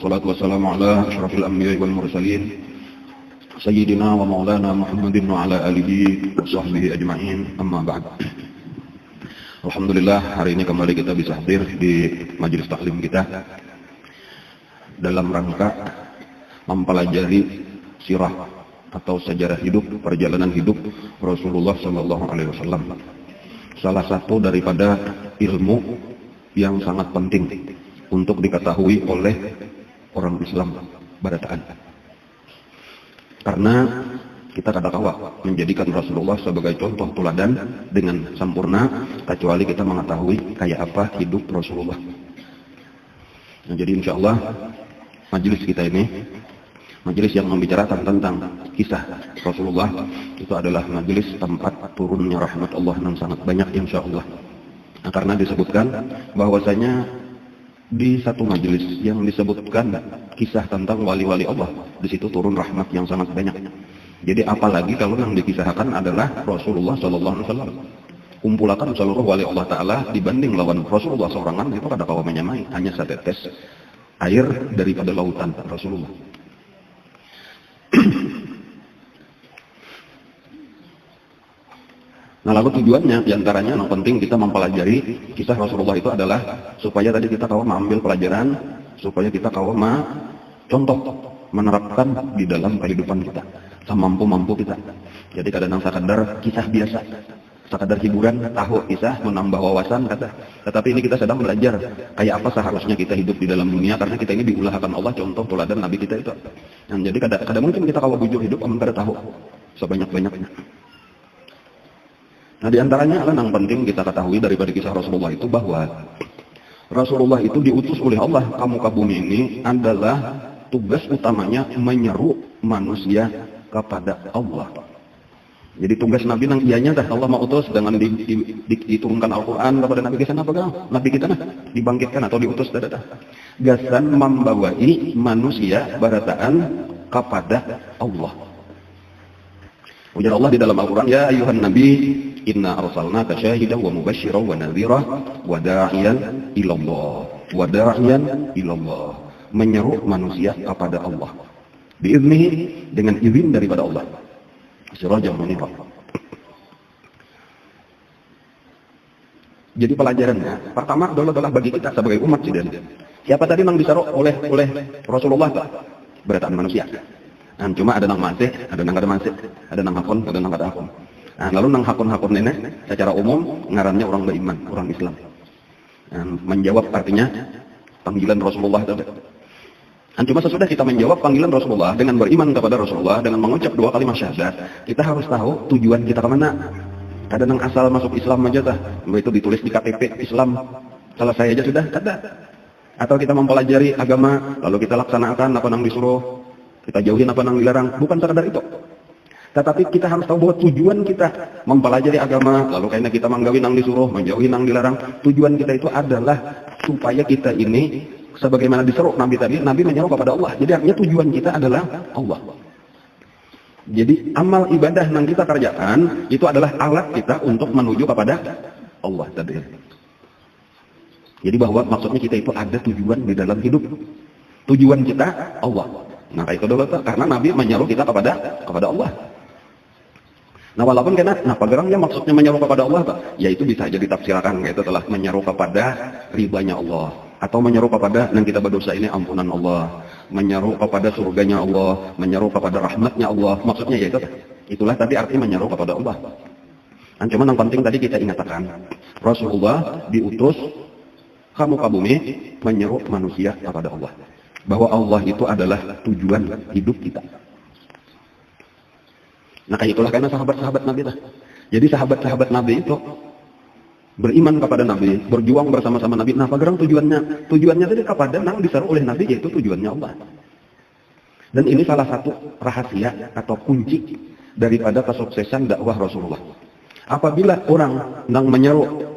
والصلاة والسلام على أشرف الأنبياء والمرسلين سيدنا ومولانا محمد وعلى آله وصحبه أجمعين. Amma ba'd. Alhamdulillah, hari ini kembali kita bisa hadir di majelis taklim kita dalam rangka mempelajari sirah atau sejarah hidup, perjalanan hidup Rasulullah Sallallahu Alaihi Wasallam. Salah satu daripada ilmu yang sangat penting untuk diketahui oleh orang Islam barataan. Karena kita kadang-kala menjadikan Rasulullah sebagai contoh teladan dengan sempurna, kecuali kita mengetahui kayak apa hidup Rasulullah. Nah, jadi insya Allah majelis kita ini, majelis yang membicarakan tentang kisah Rasulullah, itu adalah majelis tempat turunnya rahmat Allah yang sangat banyak insya Allah. Nah, karena disebutkan bahwasanya di satu majelis yang disebutkan kisah tentang wali-wali Allah, di situ turun rahmat yang sangat banyak. Jadi apalagi kalau yang dikisahkan adalah Rasulullah Sallallahu Alaihi Wasallam. Kumpulakan seluruh wali Allah Ta'ala dibanding lawan Rasulullah seorangan, itu kada kawa menyamai, hanya setetes air daripada lautan Rasulullah. Nah, lalu tujuannya diantaranya yang penting kita mempelajari kisah Rasulullah itu adalah supaya tadi kita kawa mengambil pelajaran, supaya kita kawa contoh menerapkan di dalam kehidupan kita semampu-mampu kita. Jadi kadang-kadang sekadar kisah biasa, sekadar hiburan, tahu kisah menambah wawasan kata. Tetapi ini kita sedang belajar kayak apa seharusnya kita hidup di dalam dunia, karena kita ini diulahkan Allah contoh teladan Nabi kita itu. Nah, jadi kadang mungkin kita kawa bujur hidup amun kada tahu sebanyak-banyaknya. Nah, diantaranya yang penting kita ketahui daripada kisah Rasulullah itu bahwa Rasulullah itu diutus oleh Allah ke muka bumi ini adalah tugas utamanya menyeru manusia kepada Allah. Jadi tugas Nabi nang ianya dah Allah mau utus dengan diturunkan Al-Quran kepada Nabi kita apa kan? Nabi kita dibangkitkan atau diutus dah. Gasan membawai manusia barataan kepada Allah. Ujar Allah di dalam Al-Quran, ya ayuhan Nabi, inna arsalnaka syahidan wa mubasysyiran wa nadhira wa da'iyan ilallah. Wa da'iyan ilallah. Menyeru manusia kepada Allah. Biiznihi, dengan izin daripada Allah. Sirajan munira. Jadi pelajarannya pertama adalah bagi kita sebagai umat sidin. Siapa tadi yang disaru oleh Rasulullah Pak? Berataan manusia. Nah, cuma ada nang masih, ada nang kada masih, ada nang hakon, ada nang kada hakon. Nah, lalu nang hakon-hakon nenek secara umum ngarannya orang beriman, orang Islam. Nah, menjawab artinya panggilan Rasulullah itu. Dan cuma sesudah kita menjawab panggilan Rasulullah dengan beriman kepada Rasulullah, dengan mengucap 2 kalimat syahadat, kita harus tahu tujuan kita kemana. Kadang asal masuk Islam aja dah, itu ditulis di KTP Islam, selesai aja sudah, ada. Atau kita mempelajari agama, lalu kita laksanakan apa yang disuruh, kita jauhin apa yang dilarang, bukan sekadar itu. Tetapi kita harus tahu bahwa tujuan kita mempelajari agama, lalu kayaknya kita menggawin yang disuruh, menjauhin yang dilarang, tujuan kita itu adalah supaya kita ini sebagaimana diseru Nabi tadi, Nabi menyeru kepada Allah. Jadi artinya tujuan kita adalah Allah. Jadi amal ibadah yang kita kerjakan itu adalah alat kita untuk menuju kepada Allah tadi. Jadi bahwa maksudnya kita itu ada tujuan di dalam hidup. Tujuan kita Allah. Nah, itu dulu karena Nabi menyeru kita kepada Allah. Nah, walaupun karena pagarangnya maksudnya menyeru kepada Allah, ya itu bisa jadi tafsirkan yaitu telah menyeru kepada ridhanya Allah. Atau menyeru kepada yang kita berdosa ini ampunan Allah, menyeru kepada surganya Allah, menyeru kepada rahmatnya Allah. Maksudnya ya itulah tadi arti menyeru kepada Allah. Dan cuma yang penting tadi kita ingatkan, Rasulullah diutus kamu ke bumi menyeru manusia kepada Allah. Bahwa Allah itu adalah tujuan hidup kita. Nah, kayak itulah karena sahabat-sahabat Nabi lah. Jadi sahabat-sahabat Nabi itu beriman kepada Nabi, berjuang bersama-sama Nabi. Nah, pagarang tujuannya tadi kepada nang diseru oleh Nabi, yaitu tujuannya Allah. Dan ini salah satu rahasia atau kunci daripada kesuksesan dakwah Rasulullah. Apabila orang nang menyeru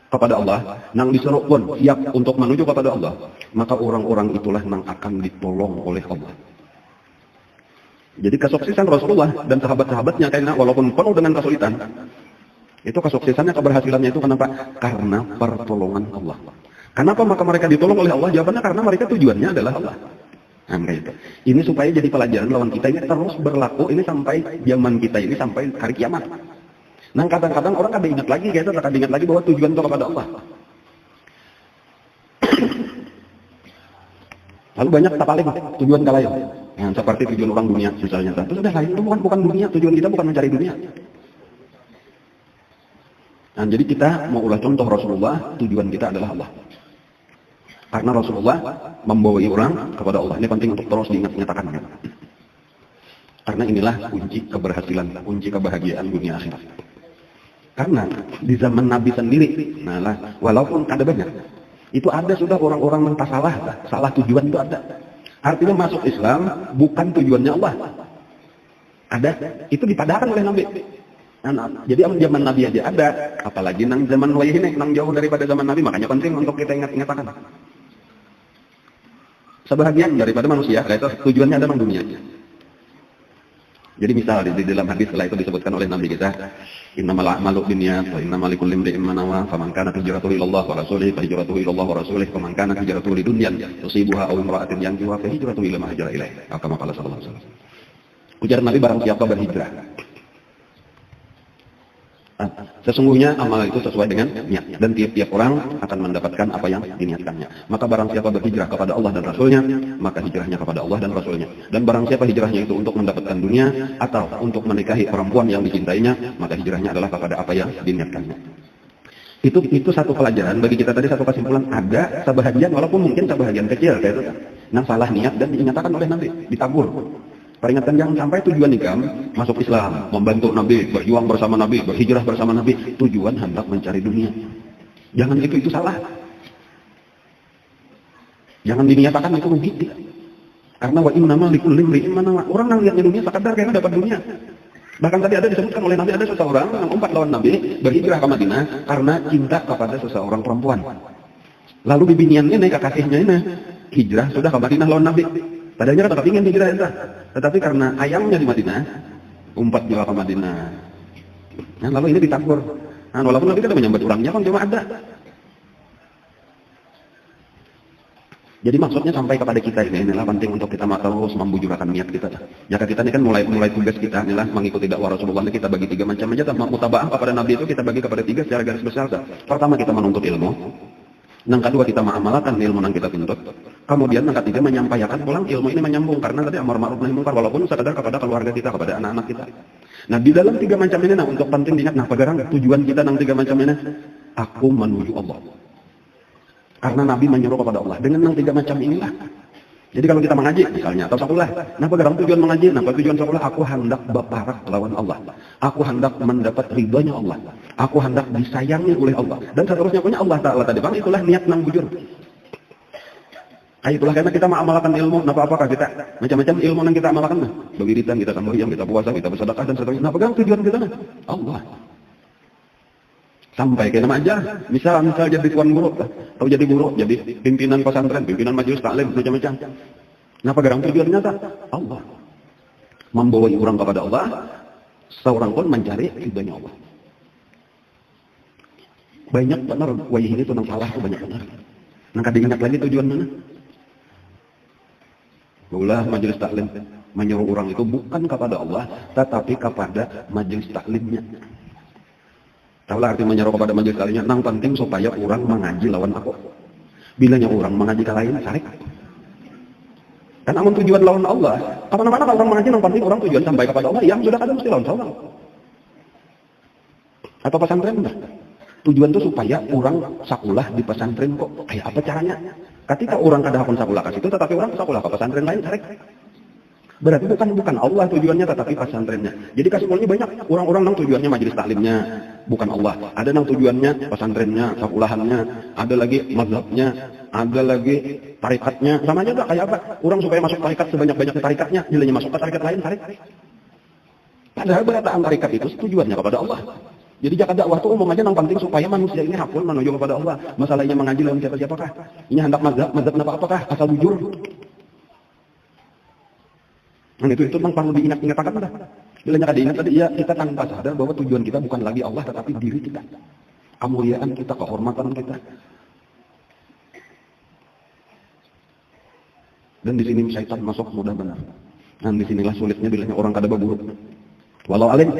kepada Allah, nang diseru pun siap untuk menuju kepada Allah, maka orang-orang itulah nang akan ditolong oleh Allah. Jadi kesuksesan Rasulullah dan sahabat-sahabatnya karena walaupun penuh dengan kesulitan, itu kesuksesannya, keberhasilannya itu kenapa? Karena pertolongan Allah. Kenapa maka mereka ditolong oleh Allah? Jawabannya karena mereka tujuannya adalah Allah. Nah, gitu. Ini supaya jadi pelajaran lawan kita ini terus berlaku ini sampai zaman kita ini sampai hari kiamat. Nah, kadang-kadang orang kada ingat lagi, kayak itu kada ingat lagi bahwa tujuan itu kepada Allah. Lalu banyak tak paling tujuan kita lain. Yang seperti tujuan orang dunia misalnya. Itu sudah lain, itu bukan dunia. Tujuan kita bukan mencari dunia. Nah, jadi kita mau ulah contoh Rasulullah, tujuan kita adalah Allah. Karena Rasulullah membawa orang kepada Allah. Ini penting untuk terus diingat-ingatkan. Karena inilah kunci keberhasilan, kunci kebahagiaan dunia akhirat. Karena di zaman Nabi sendiri, nah walaupun ada banyak, itu ada sudah orang-orang mentah salah tujuan itu ada. Artinya masuk Islam bukan tujuannya Allah. Ada, itu dipadahkan oleh Nabi. Nah, jadi zaman Nabi aja ada, apalagi nang zaman wahyu ini, nang jauh daripada zaman Nabi, makanya penting untuk kita ingat-ingatkan. Sebahagian daripada manusia, itu tujuannya adalah dunia. Jadi misal di dalam hadis setelah itu disebutkan oleh Nabi kita, innamal a'malu binniyat wa innamal likulli imrin ma nawa, faman kanat hijratuhu ila Allah wa rasulihi fa hijratuhu ila Allah wa rasulihi, faman kanat hijratuhu lidunyan tusibuha aw imra'atin yankihuha fa hijratuhu ila ma hajara ilaih. Kama qala sallallahu alaihi wasallam. Ujar Nabi, barang siapa berhijrah, sesungguhnya amal itu sesuai dengan niatnya, dan tiap-tiap orang akan mendapatkan apa yang diniatkannya. Maka barang siapa berhijrah kepada Allah dan Rasulnya, maka hijrahnya kepada Allah dan Rasulnya. Dan barang siapa hijrahnya itu untuk mendapatkan dunia atau untuk menikahi perempuan yang dicintainya, maka hijrahnya adalah kepada apa yang diniatkannya. Itu satu pelajaran bagi kita tadi, satu kesimpulan. Ada sebahagian, walaupun mungkin sebahagian kecil kayak itu, nah salah niat dan dinyatakan oleh Nabi, ditagur. Peringatkan jangan sampai tujuan nikah masuk Islam, membantu Nabi, berjuang bersama Nabi, berhijrah bersama Nabi, tujuan hendak mencari dunia. Jangan itu salah. Jangan dinyatakan itu rugi. Karena wa innamal likulli imrin ma nawa. Orang yang lihatnya dunia sekadar karena dapat dunia. Bahkan tadi ada disebutkan oleh Nabi, ada seseorang yang umpat lawan Nabi berhijrah ke Madinah karena cinta kepada seseorang perempuan. Lalu bibiniannya nih, kekasihnya ini hijrah sudah ke Madinah lawan Nabi. Padahal kan ingin hijrah itu, tetapi karena ayamnya di Madinah, umpat juga ke Madinah. Nah, lalu ini ditakur. Nah, walaupun Nabi tidak menyambut orangnya, kan cuma ada. Jadi maksudnya sampai kepada kita inilah penting untuk kita terus membujurkan niat kita. Jika kita ini kan mulai tugas kita inilah mengikuti dakwah Rasulullah, ini kita bagi 3 macam aja. Mutabaah kepada Nabi itu kita bagi kepada 3 secara garis besar. Pertama, kita menuntut ilmu. Yang kedua, kita mengamalkan ilmu yang kita tuntut. Kemudian yang ketiga, menyampaikan pulang ilmu ini menyambung, karena tadi amar ma'ruf nahi munkar, walaupun sekadar kepada keluarga kita, kepada anak-anak kita. Nah, di dalam 3 macam ini, untuk penting diingat, pegarang tujuan kita yang 3 macam ini, aku menuju Allah. Karena Nabi menyuruh kepada Allah dengan yang 3 macam inilah. Jadi kalau kita mengaji misalnya atau sekolah, nah pegarang tujuan mengaji, nah tujuan sekolah, aku hendak berparak lawan Allah, aku hendak mendapat ridhonya Allah, aku hendak disayangi oleh Allah, dan seterusnya punya Allah Ta'ala tadi bang, itulah niat nang bujur. Itulah karena kita mengamalkan ilmu, nah apakah kita macam-macam ilmu yang kita amalkan, nah berwiridan, kita sembahyang, kita puasa, kita bersedekah dan seterusnya. Nah pegang tujuan kita, nah Allah. Sampai ke nama aja, misal jadi tuan guru, atau jadi guru, jadi pimpinan pesantren, pimpinan majelis taklim, macam-macam. Nah pegang tujuannya tak? Allah. Membawa orang kepada Allah, seorang pun mencari ridhonya Allah. Banyak benar, wajah ini tentang salah itu banyak benar. Nah diingat lagi tujuan mana? Ulah majelis taklim menyuruh orang itu bukan kepada Allah, tetapi kepada majelis taklimnya. Tahulah arti menyuruh kepada majelis taklimnya, nang penting supaya orang mengaji lawan aku. Bilanya orang mengaji ke lain, sarik. Dan amun tujuan lawan Allah, kapan-kapan kalau orang mengaji, nang penting orang tujuan sampai kepada Allah, yang sudah ada mesti lawan Allah. Atau pesantren enggak? Tujuan itu supaya orang sakulah di pesantren kok. Kayak apa caranya? Ketika orang kada hakun sakulah ke situ, tetapi orang sakulah ke pesantren lain, sarik. Berarti bukan Allah tujuannya, tetapi pesantrennya. Jadi kesimpulannya banyak orang-orang yang tujuannya majelis taklimnya bukan Allah. Ada yang tujuannya pesantrennya, sakulahannya, ada lagi mazhabnya, ada lagi tarikatnya. Sama aja enggak kayak apa? Orang supaya masuk tarikat sebanyak-banyaknya tarikatnya, nilainya masuk ke tarikat lain, tarik. Padahal berataan tarikat itu tujuannya kepada Allah. Jadi jika dakwah itu umum aja yang penting supaya manusia ini hakul menuju kepada Allah. Masalahnya mengaji lawan siapa-siapakah? Ini hendak mazhab apakah? Asal bujur. Nah itu yang perlu diingat-ingatkan dah. Bila nyata diingat tadi, ya kita tanpa sadar bahwa tujuan kita bukan lagi Allah, tetapi diri kita. Kemuliaan kita, kehormatan kita. Dan di sini syaitan masuk mudah benar. Dan disinilah sulitnya bilangnya orang kada baguru. Walau alim,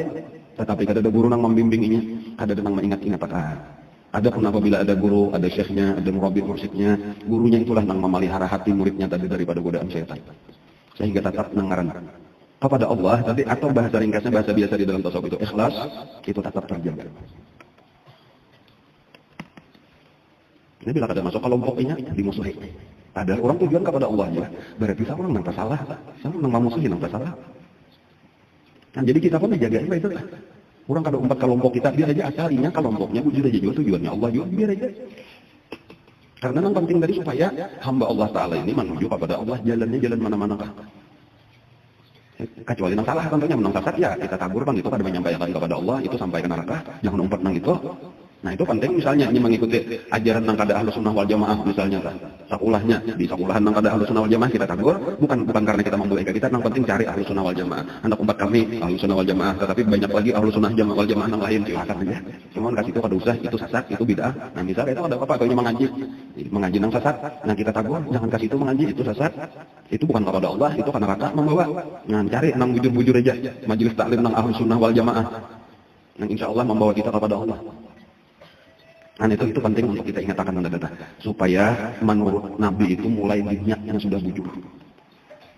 tetapi kada ada guru nang membimbinginya, kada ada nang mengingat-ingat akan. Ada pun apabila ada guru, ada syekhnya, ada murabbi mursyidnya, gurunya itulah nang memelihara hati muridnya tadi daripada godaan syaitan. Sehingga tetap nangaran kepada Allah tadi, atau bahasa ringkasnya, bahasa biasa di dalam tasawuf itu ikhlas, itu tetap terjaga. Ini bila kada masuk kelompoknya dimusuhi. Ada orang tujuan kepada Allah ya, berarti sama orang nang salah, sama nang memusuhi nang salah. Nah, jadi kita pun dijaga itu lah. Orang kada umpat kelompok kita, biar aja asalinya kelompoknya wujud aja juga tujuannya Allah juga, biar aja. Karena yang penting tadi supaya hamba Allah Ta'ala ini menuju kepada Allah, jalannya jalan mana-mana kah. Kecuali yang salah tentunya, menang sesat ya kita tabur bang, itu kada menyampaikan kepada Allah, itu sampai ke neraka, jangan umpat nang itu. Nah itu penting misalnya ini mengikuti ajaran nang kada ahlu sunnah wal jamaah misalnya kan. Sakulahnya di sakulahan nang kada ahlu sunnah wal jamaah kita tagur, bukan karena kita membolehkan kita, nang penting cari ahlu sunnah wal jamaah. Anak umat kami ahlu sunnah wal jamaah, tetapi banyak lagi ahlu sunnah wal jamaah nang lain silakan aja. Cuman kasih itu kada usah, itu sesat, itu bid'ah. Nah misalnya itu ada apa atau mengaji nang sesat, nah kita tagur jangan kasih itu mengaji, itu sesat. Itu bukan kepada Allah, itu karena neraka membawa. Nah cari nang bujur-bujur aja, majelis taklim nang ahlu sunnah wal jamaah. Nang insyaallah membawa kita kepada Allah. Nah itu penting untuk kita ingatkan data supaya menurut Nabi itu mulai minyaknya sudah bujur.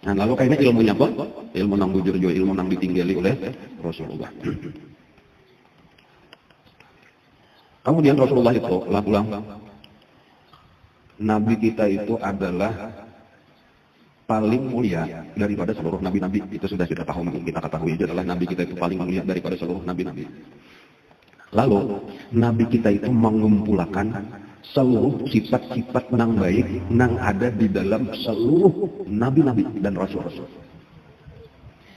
Nah lalu kayaknya ilmunya pun ilmu nang bujur juga, ilmu nang ditinggali oleh Rasulullah. Kemudian Rasulullah itu ulang Nabi kita itu adalah paling mulia daripada seluruh nabi-nabi. Itu sudah kita tahu, kita ketahui adalah Nabi kita itu paling mulia daripada seluruh nabi-nabi. Lalu Nabi kita itu mengumpulkan seluruh sifat-sifat nang baik nang ada di dalam seluruh nabi-nabi dan rasul-rasul.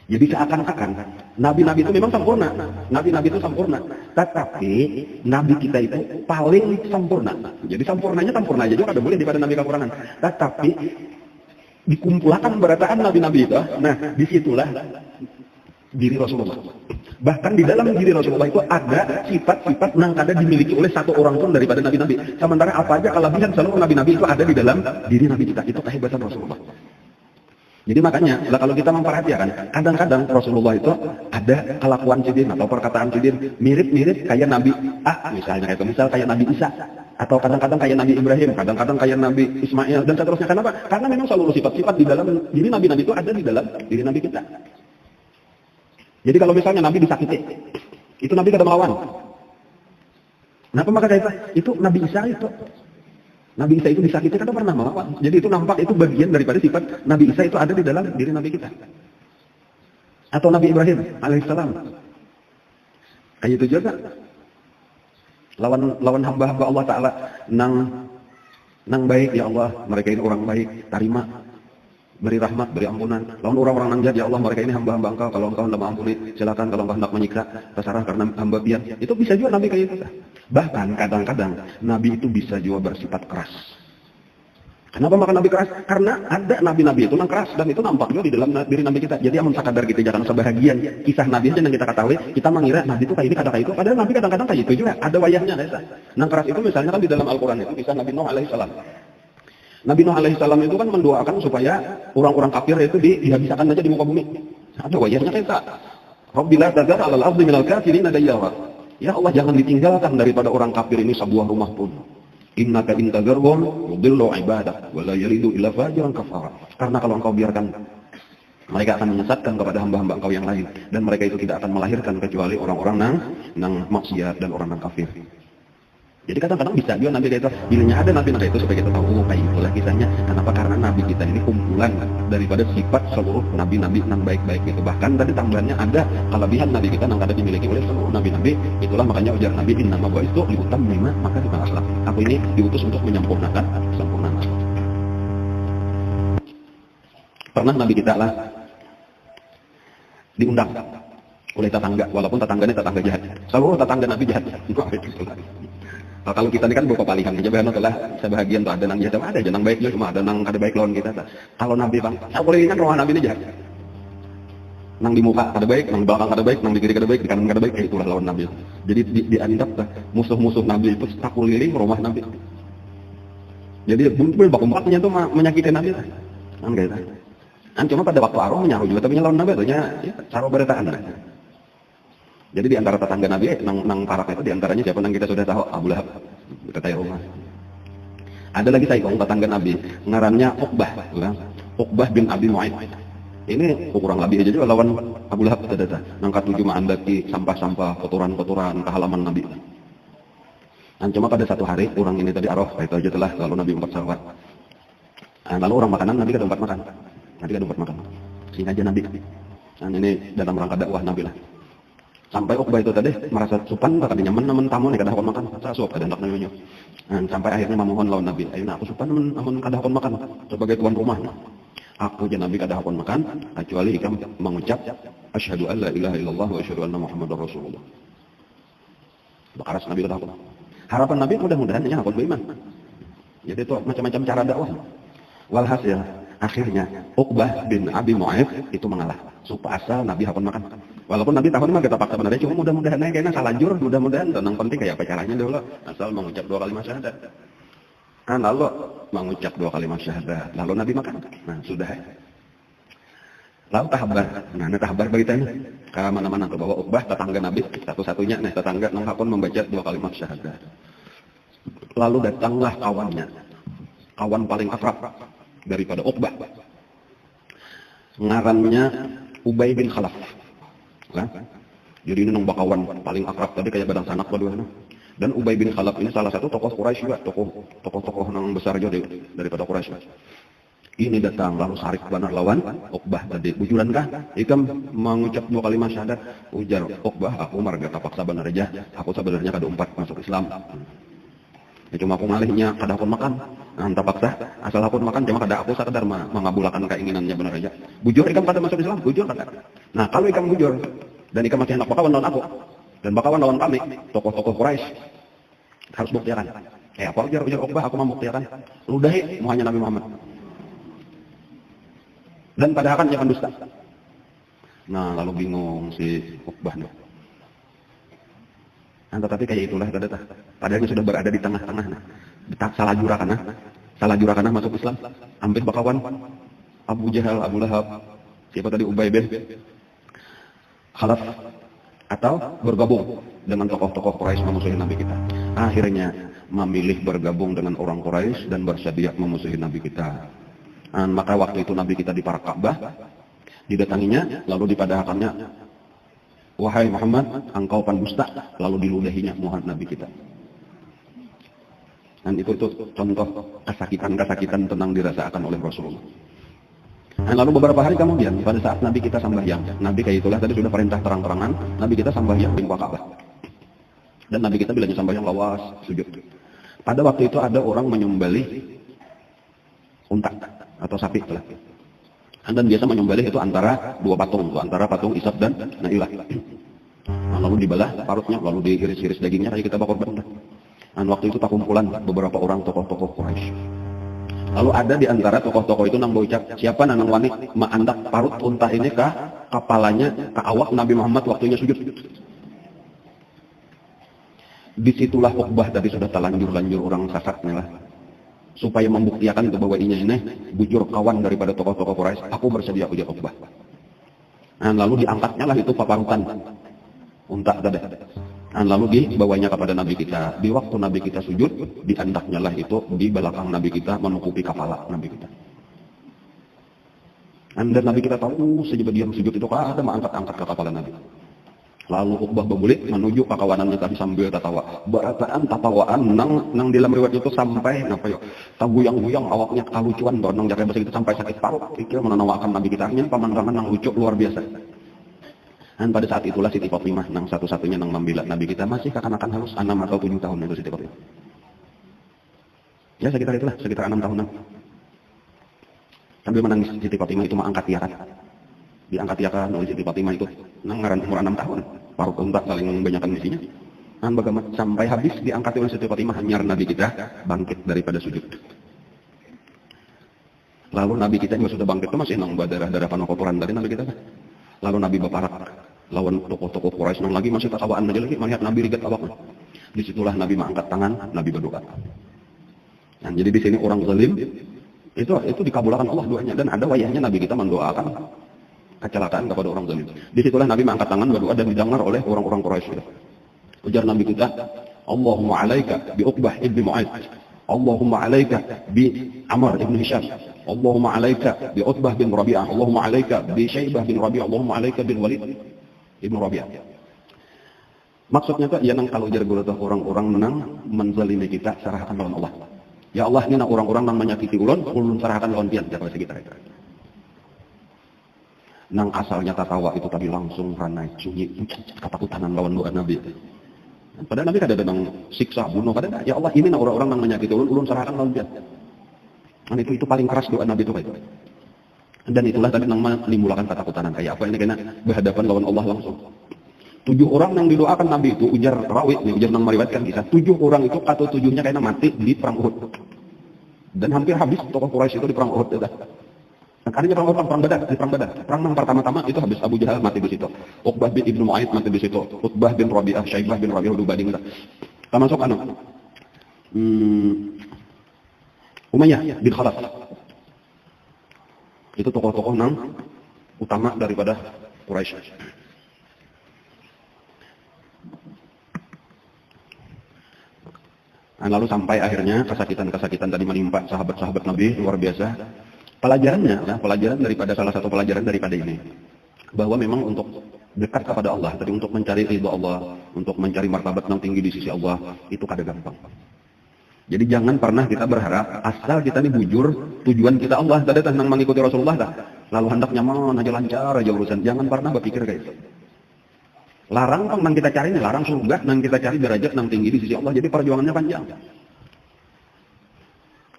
Jadi seakan-akan nabi-nabi itu memang sempurna, nabi-nabi itu sempurna, tetapi nabi kita itu paling sempurna. Jadi sempurnanya sempurna aja juga ada boleh daripada nabi kekurangan. Tetapi dikumpulkan berataan nabi-nabi itu, nah disitulah diri Rasulullah. Bahkan di dalam diri Rasulullah itu ada sifat-sifat yang ada dimiliki oleh satu orang pun daripada nabi-nabi. Sementara apa aja kelebihan seluruh nabi-nabi itu ada di dalam diri nabi kita. Itu kehebatan Rasulullah. Jadi makanya kalau kita memperhatikan, kadang-kadang Rasulullah itu ada kelakuan cidin atau perkataan cidin mirip-mirip kayak Nabi misalnya kayak Nabi Isa, atau kadang-kadang kayak Nabi Ibrahim, kadang-kadang kayak Nabi Ismail dan seterusnya. Kenapa? Karena memang seluruh sifat-sifat di dalam diri nabi-nabi itu ada di dalam diri nabi kita. Jadi kalau misalnya Nabi disakiti, itu Nabi kada melawan. Kenapa maka itu Nabi Isa itu? Nabi Isa itu disakiti kada pernah melawan. Jadi itu nampak itu bagian daripada sifat Nabi Isa itu ada di dalam diri Nabi kita. Atau Nabi Ibrahim alaihissalam. Kayak itu juga. Lawan hamba-hamba Allah Ta'ala nang baik ya Allah, mereka ini orang baik, tarima. Beri rahmat, beri ampunan. Lawan orang-orang nang jahat, ya Allah mereka ini hamba-hamba Engkau. Kalau Engkau hendak mengampuni, silakan. Kalau Engkau hendak menyiksa, terserah karena hamba pian. Itu bisa juga Nabi kayak gitu. Bahkan kadang-kadang Nabi itu bisa juga bersifat keras. Kenapa maka Nabi keras? Karena ada nabi-nabi itu yang keras dan itu nampak juga di dalam diri Nabi kita. Jadi amun sakadar kita jangan sebahagian kisah Nabi aja yang kita ketahui, kita mengira Nabi itu kayak ini kayak itu. Padahal Nabi kadang-kadang kayak itu juga. Ada wayahnya, nang keras itu misalnya kan di dalam Al-Quran itu kisah Nabi Nuh alaihissalam. Nabi Nuh alaihissalam itu kan mendoakan supaya orang-orang kafir itu dihabiskan aja di muka bumi. Ada wajahnya kita. Rabbil tazar 'alal ardi minal kafirin dayyara. Ya Allah jangan ditinggalkan daripada orang kafir ini sebuah rumah pun. Innaka in tazarhum yudillu ibadak wa la yalidu illa fajiran kafara. Karena kalau engkau biarkan mereka akan menyesatkan kepada hamba-hamba engkau yang lain dan mereka itu tidak akan melahirkan kecuali orang-orang nang maksiat dan orang nang kafir. Jadi kadang-kadang bisa juga Nabi itu, bilangnya ada Nabi itu supaya kita tahu kayak itulah kisahnya. Kenapa? Karena Nabi kita ini kumpulan daripada sifat seluruh Nabi-Nabi yang baik-baik itu. Bahkan tadi tambahannya ada kelebihan Nabi kita yang ada dimiliki oleh seluruh Nabi-Nabi. Itulah makanya ujar Nabi innama bu'istu liutammima makarimal akhlaq. Aku ini diutus untuk menyempurnakan kesempurnaan akhlak. Pernah Nabi kita lah diundang oleh tetangga, walaupun tetangganya tetangga jahat. Seluruh tetangga Nabi jahat. Nah, kalau kita ini kan beberapa palihan aja bahan adalah sebahagian tuh ada nang jahat, ada nang baik juga, cuma ada nang kada baik lawan kita. Kalau Nabi bang, saya boleh ingat rumah Nabi ini jahat. Nang di muka kada baik, nang belakang kada baik, nang di kiri kada baik, di kanan kada baik, itulah lawan Nabi. Jadi dianggap musuh-musuh Nabi itu sakuliling rumah Nabi. Jadi betul bakumpaknya itu menyakiti Nabi. Kan gitu. Kan cuma pada waktu Arum menyaru juga tapi lawan Nabi nya ya, cara beretaan. Jadi di antara tetangga Nabi nang parak itu di antaranya siapa nang kita sudah tahu Abu Lahab tetangga rumah. Ada lagi saikong tetangga Nabi ngarannya Uqbah bin Abi Mu'ayth. Ini kurang lebih aja juga lawan Abu Lahab tadi. Nangkat 7 mandaki sampah-sampah kotoran-kotoran ke halaman Nabi. Dan cuma pada satu hari orang ini tadi Arafah itu aja telah lalu Nabi empat salawat. Lalu orang makanan Nabi ke tempat makan. Nabi ke tempat makan. Sini aja Nabi. Dan ini dalam rangka dakwah Nabi lah. Sampai Uqbah itu tadi merasa supan kata dia nyaman namun tamu nih kada hakon makan. Saya suap kada hendak nanya. Sampai akhirnya memohon lawan Nabi. Ayo aku supan namun kada hakon makan sebagai tuan rumah. Aku je Nabi kada hakon makan kecuali ikam mengucap asyhadu an la ilaha illallah wa asyhadu anna muhammadar rasulullah. Bakaras Nabi kada hakon. Harapan Nabi mudah-mudahan ya hakon beriman. Jadi itu macam-macam cara dakwah. Walhasil akhirnya Uqbah bin Abi Mu'ayth itu mengalah. Supaya asal Nabi hakon makan. Walaupun Nabi tahun mah kita paksa benar cuma mudah-mudahan naik kayaknya salah jur, mudah-mudahan tenang penting kayak apa caranya dulu. Asal mengucap 2 kalimat syahadat. Lalu mengucap 2 kalimat syahadat, lalu Nabi makan. Nah, sudah. Lalu tahbar. Nah, tahbar beritanya ke mana-mana tuh bahwa Uqbah tetangga Nabi satu-satunya tetangga nang hakon membaca 2 kalimat syahadat. Lalu datanglah kawannya. Kawan paling akrab daripada Uqbah. Ngarannya Ubay bin Khalaf. Nah, jadi ini nang bakawan paling akrab tadi kayak badang sanak berdua. Dan Ubay bin Khalaf ini salah satu tokoh Quraisy juga, tokoh nang besar juga daripada Quraisy. Ini datang lalu sarik benar lawan Uqbah tadi. Bujuran kah? Ikam mengucap 2 kalimat syahadat. Ujar Uqbah, aku marga tapaksa benar aja. Aku sebenarnya kada umpat masuk Islam. Ya, cuma aku ngalihnya kada aku makan. Tapaksa asal aku makan cuma kada aku sekedar mengabulkan keinginannya benar aja. Bujur ikam kada masuk Islam, bujur kada. Nah, kalau ikam bujur dan ikam masih hendak bakawan lawan aku dan bakawan lawan kami, tokoh-tokoh Quraisy harus buktikan. Apa ujar Uqbah, aku mau buktikan. Ludahi muhanya Nabi Muhammad. Dan padahal kan dia kan dusta. Nah, lalu bingung si Uqbah. Tetapi kayak itulah tadi. Padahal sudah berada di tengah-tengah. Salah jurakanah masuk Islam. Ambil bakawan Abu Jahal, Abu Lahab, siapa tadi Ubay bin Khalaf, atau bergabung dengan tokoh-tokoh Quraisy memusuhi Nabi kita. Akhirnya memilih bergabung dengan orang Quraisy dan bersedia memusuhi Nabi kita. Maka waktu itu Nabi kita di Parak Ka'bah, didatanginya, lalu dipadahkannya, wahai Muhammad, engkau pendusta, lalu diludahinya Muhammad Nabi kita. Dan itu contoh kesakitan tentang dirasakan oleh Rasulullah. Dan lalu beberapa hari kemudian, pada saat Nabi kita sambahyang, Nabi kayak itulah tadi sudah perintah terang-terangan, Nabi kita sambahyang di Ka'bah. Dan Nabi kita bilanya sambahyang lawas, sujud. Pada waktu itu ada orang menyembelih unta atau sapi lah. Dan biasa menyembelih itu antara 2 patung, antara patung Ishaq dan Nailah. Lalu dibelah parutnya, lalu diiris-iris dagingnya kayak kita bakar benda. Dan waktu itu kumpulan beberapa orang tokoh-tokoh Quraisy. Lalu ada di antara tokoh-tokoh itu nang berucap, siapa nang wani maandak parut unta ini ke kepalanya, ke awak Nabi Muhammad waktunya sujud. Disitulah Uqbah tadi sudah terlanjur orang sasaknya lah. Supaya membuktikan bahwa ini bujur kawan daripada tokoh-tokoh Quraisy, aku bersedia ujar Uqbah. Dan lalu diangkatnya lah itu paparutan unta tadi. Dan lalu dibawanya kepada Nabi kita. Di waktu Nabi kita sujud, diandaknya lah itu di belakang Nabi kita menutupi kepala Nabi kita. Dan Nabi kita tahu sejak dia sujud itu ada mengangkat-angkat ke kepala Nabi. Lalu Uqbah berbulik menuju kawanannya tadi sambil tertawa. Berataan tatawaan nang dalam riwayat itu sampai taguyang-guyang awaknya kalucuan nang jaga bahasa itu sampai sakit parut. Pikir menawakan Nabi kita artinya pemandangan nang lucu luar biasa. Dan pada saat itulah Siti Fatimah nang satu-satunya nang membela Nabi kita masih kekanak-kanakan halus 6 atau 7 tahun itu Siti Fatimah. Ya sekitar itulah, sekitar 6 tahunan. Sambil menangis Siti Fatimah itu mengangkat tiakan. Diangkat tiakan oleh Siti Fatimah itu nang ngaran umur 6 tahun. Parut unta saling membanyakan misinya. Dan bagaimana sampai habis diangkat oleh Siti Fatimah hanyar Nabi kita bangkit daripada sujud. Lalu Nabi kita juga sudah bangkit itu masih nang darah-darah penuh kotoran dari Nabi kita. Lalu Nabi berparak lawan tokoh-tokoh Quraisy nang lagi masih takawaan aja lagi melihat Nabi rigat awaknya. Disitulah Nabi mengangkat tangan, Nabi berdoa. Dan jadi di sini orang zalim Itu dikabulkan Allah doanya, dan ada wayahnya Nabi kita mendoakan kecelakaan kepada orang zalim. Disitulah Nabi mengangkat tangan berdoa dan didengar oleh orang-orang Quraisy. Ujar Nabi kita, Allahumma alaika bi Uqbah ibn Mu'aid, Allahumma alaika bi Amr ibn Hisham, Allahumma alaika bi Utbah bin Rabi'ah, Allahumma alaika bi Syaibah bin Rabi'ah, Allahumma alaika bin Walid ibn Rabi'ah. Maksudnya itu, ya nang kalau jar guru orang-orang menang menzalimi kita, serahkan lawan Allah. Ya Allah, ini orang-orang nang menyakiti ulun serahkan lawan pian, jatuh kita. Nang asalnya tatawa itu tadi langsung ranai sunyi ketakutan lawan doa Nabi. Padahal Nabi kada ada nang siksa bunuh, kada ada. Ya Allah, ini orang-orang nang menyakiti ulun serahkan lawan pian. Dan itu paling keras doa Nabi itu. Dan itulah tadi nang menimbulkan ketakutan kayak apa ini, kena berhadapan lawan Allah langsung. 7 orang yang didoakan Nabi itu, ujar rawi, ujar nang meriwayatkan kisah, 7 orang itu atau 7-nya kayaknya mati di perang Uhud. Dan hampir habis tokoh Quraisy itu di perang Uhud. Nah, kalinya perang Badar, di perang Badar. Perang yang pertama-tama itu habis Abu Jahal mati di situ. Uqbah bin Ibnu Mu'aid mati di situ. Utbah bin Rabi'ah, Syaibah bin Rabi'ah udah banding. Termasuk Umayyah bin Khalaf. Itu tokoh-tokoh nang utama daripada Quraisy. Nah, lalu sampai akhirnya kesakitan tadi menimpa sahabat-sahabat Nabi, luar biasa. Pelajaran daripada salah satu pelajaran daripada ini, bahwa memang untuk dekat kepada Allah, tadi untuk mencari ridha Allah, untuk mencari martabat yang tinggi di sisi Allah, itu kada gampang. Jadi jangan pernah kita berharap asal kita ini bujur, tujuan kita Allah, tadi tentang mengikuti Rasulullah dah. Lalu hendak nyaman aja, lancar aja urusan. Jangan pernah berpikir kayak itu. Larang pang nang kita cari ini, larang surga, nang kita cari derajat nang tinggi di sisi Allah. Jadi perjuangannya panjang.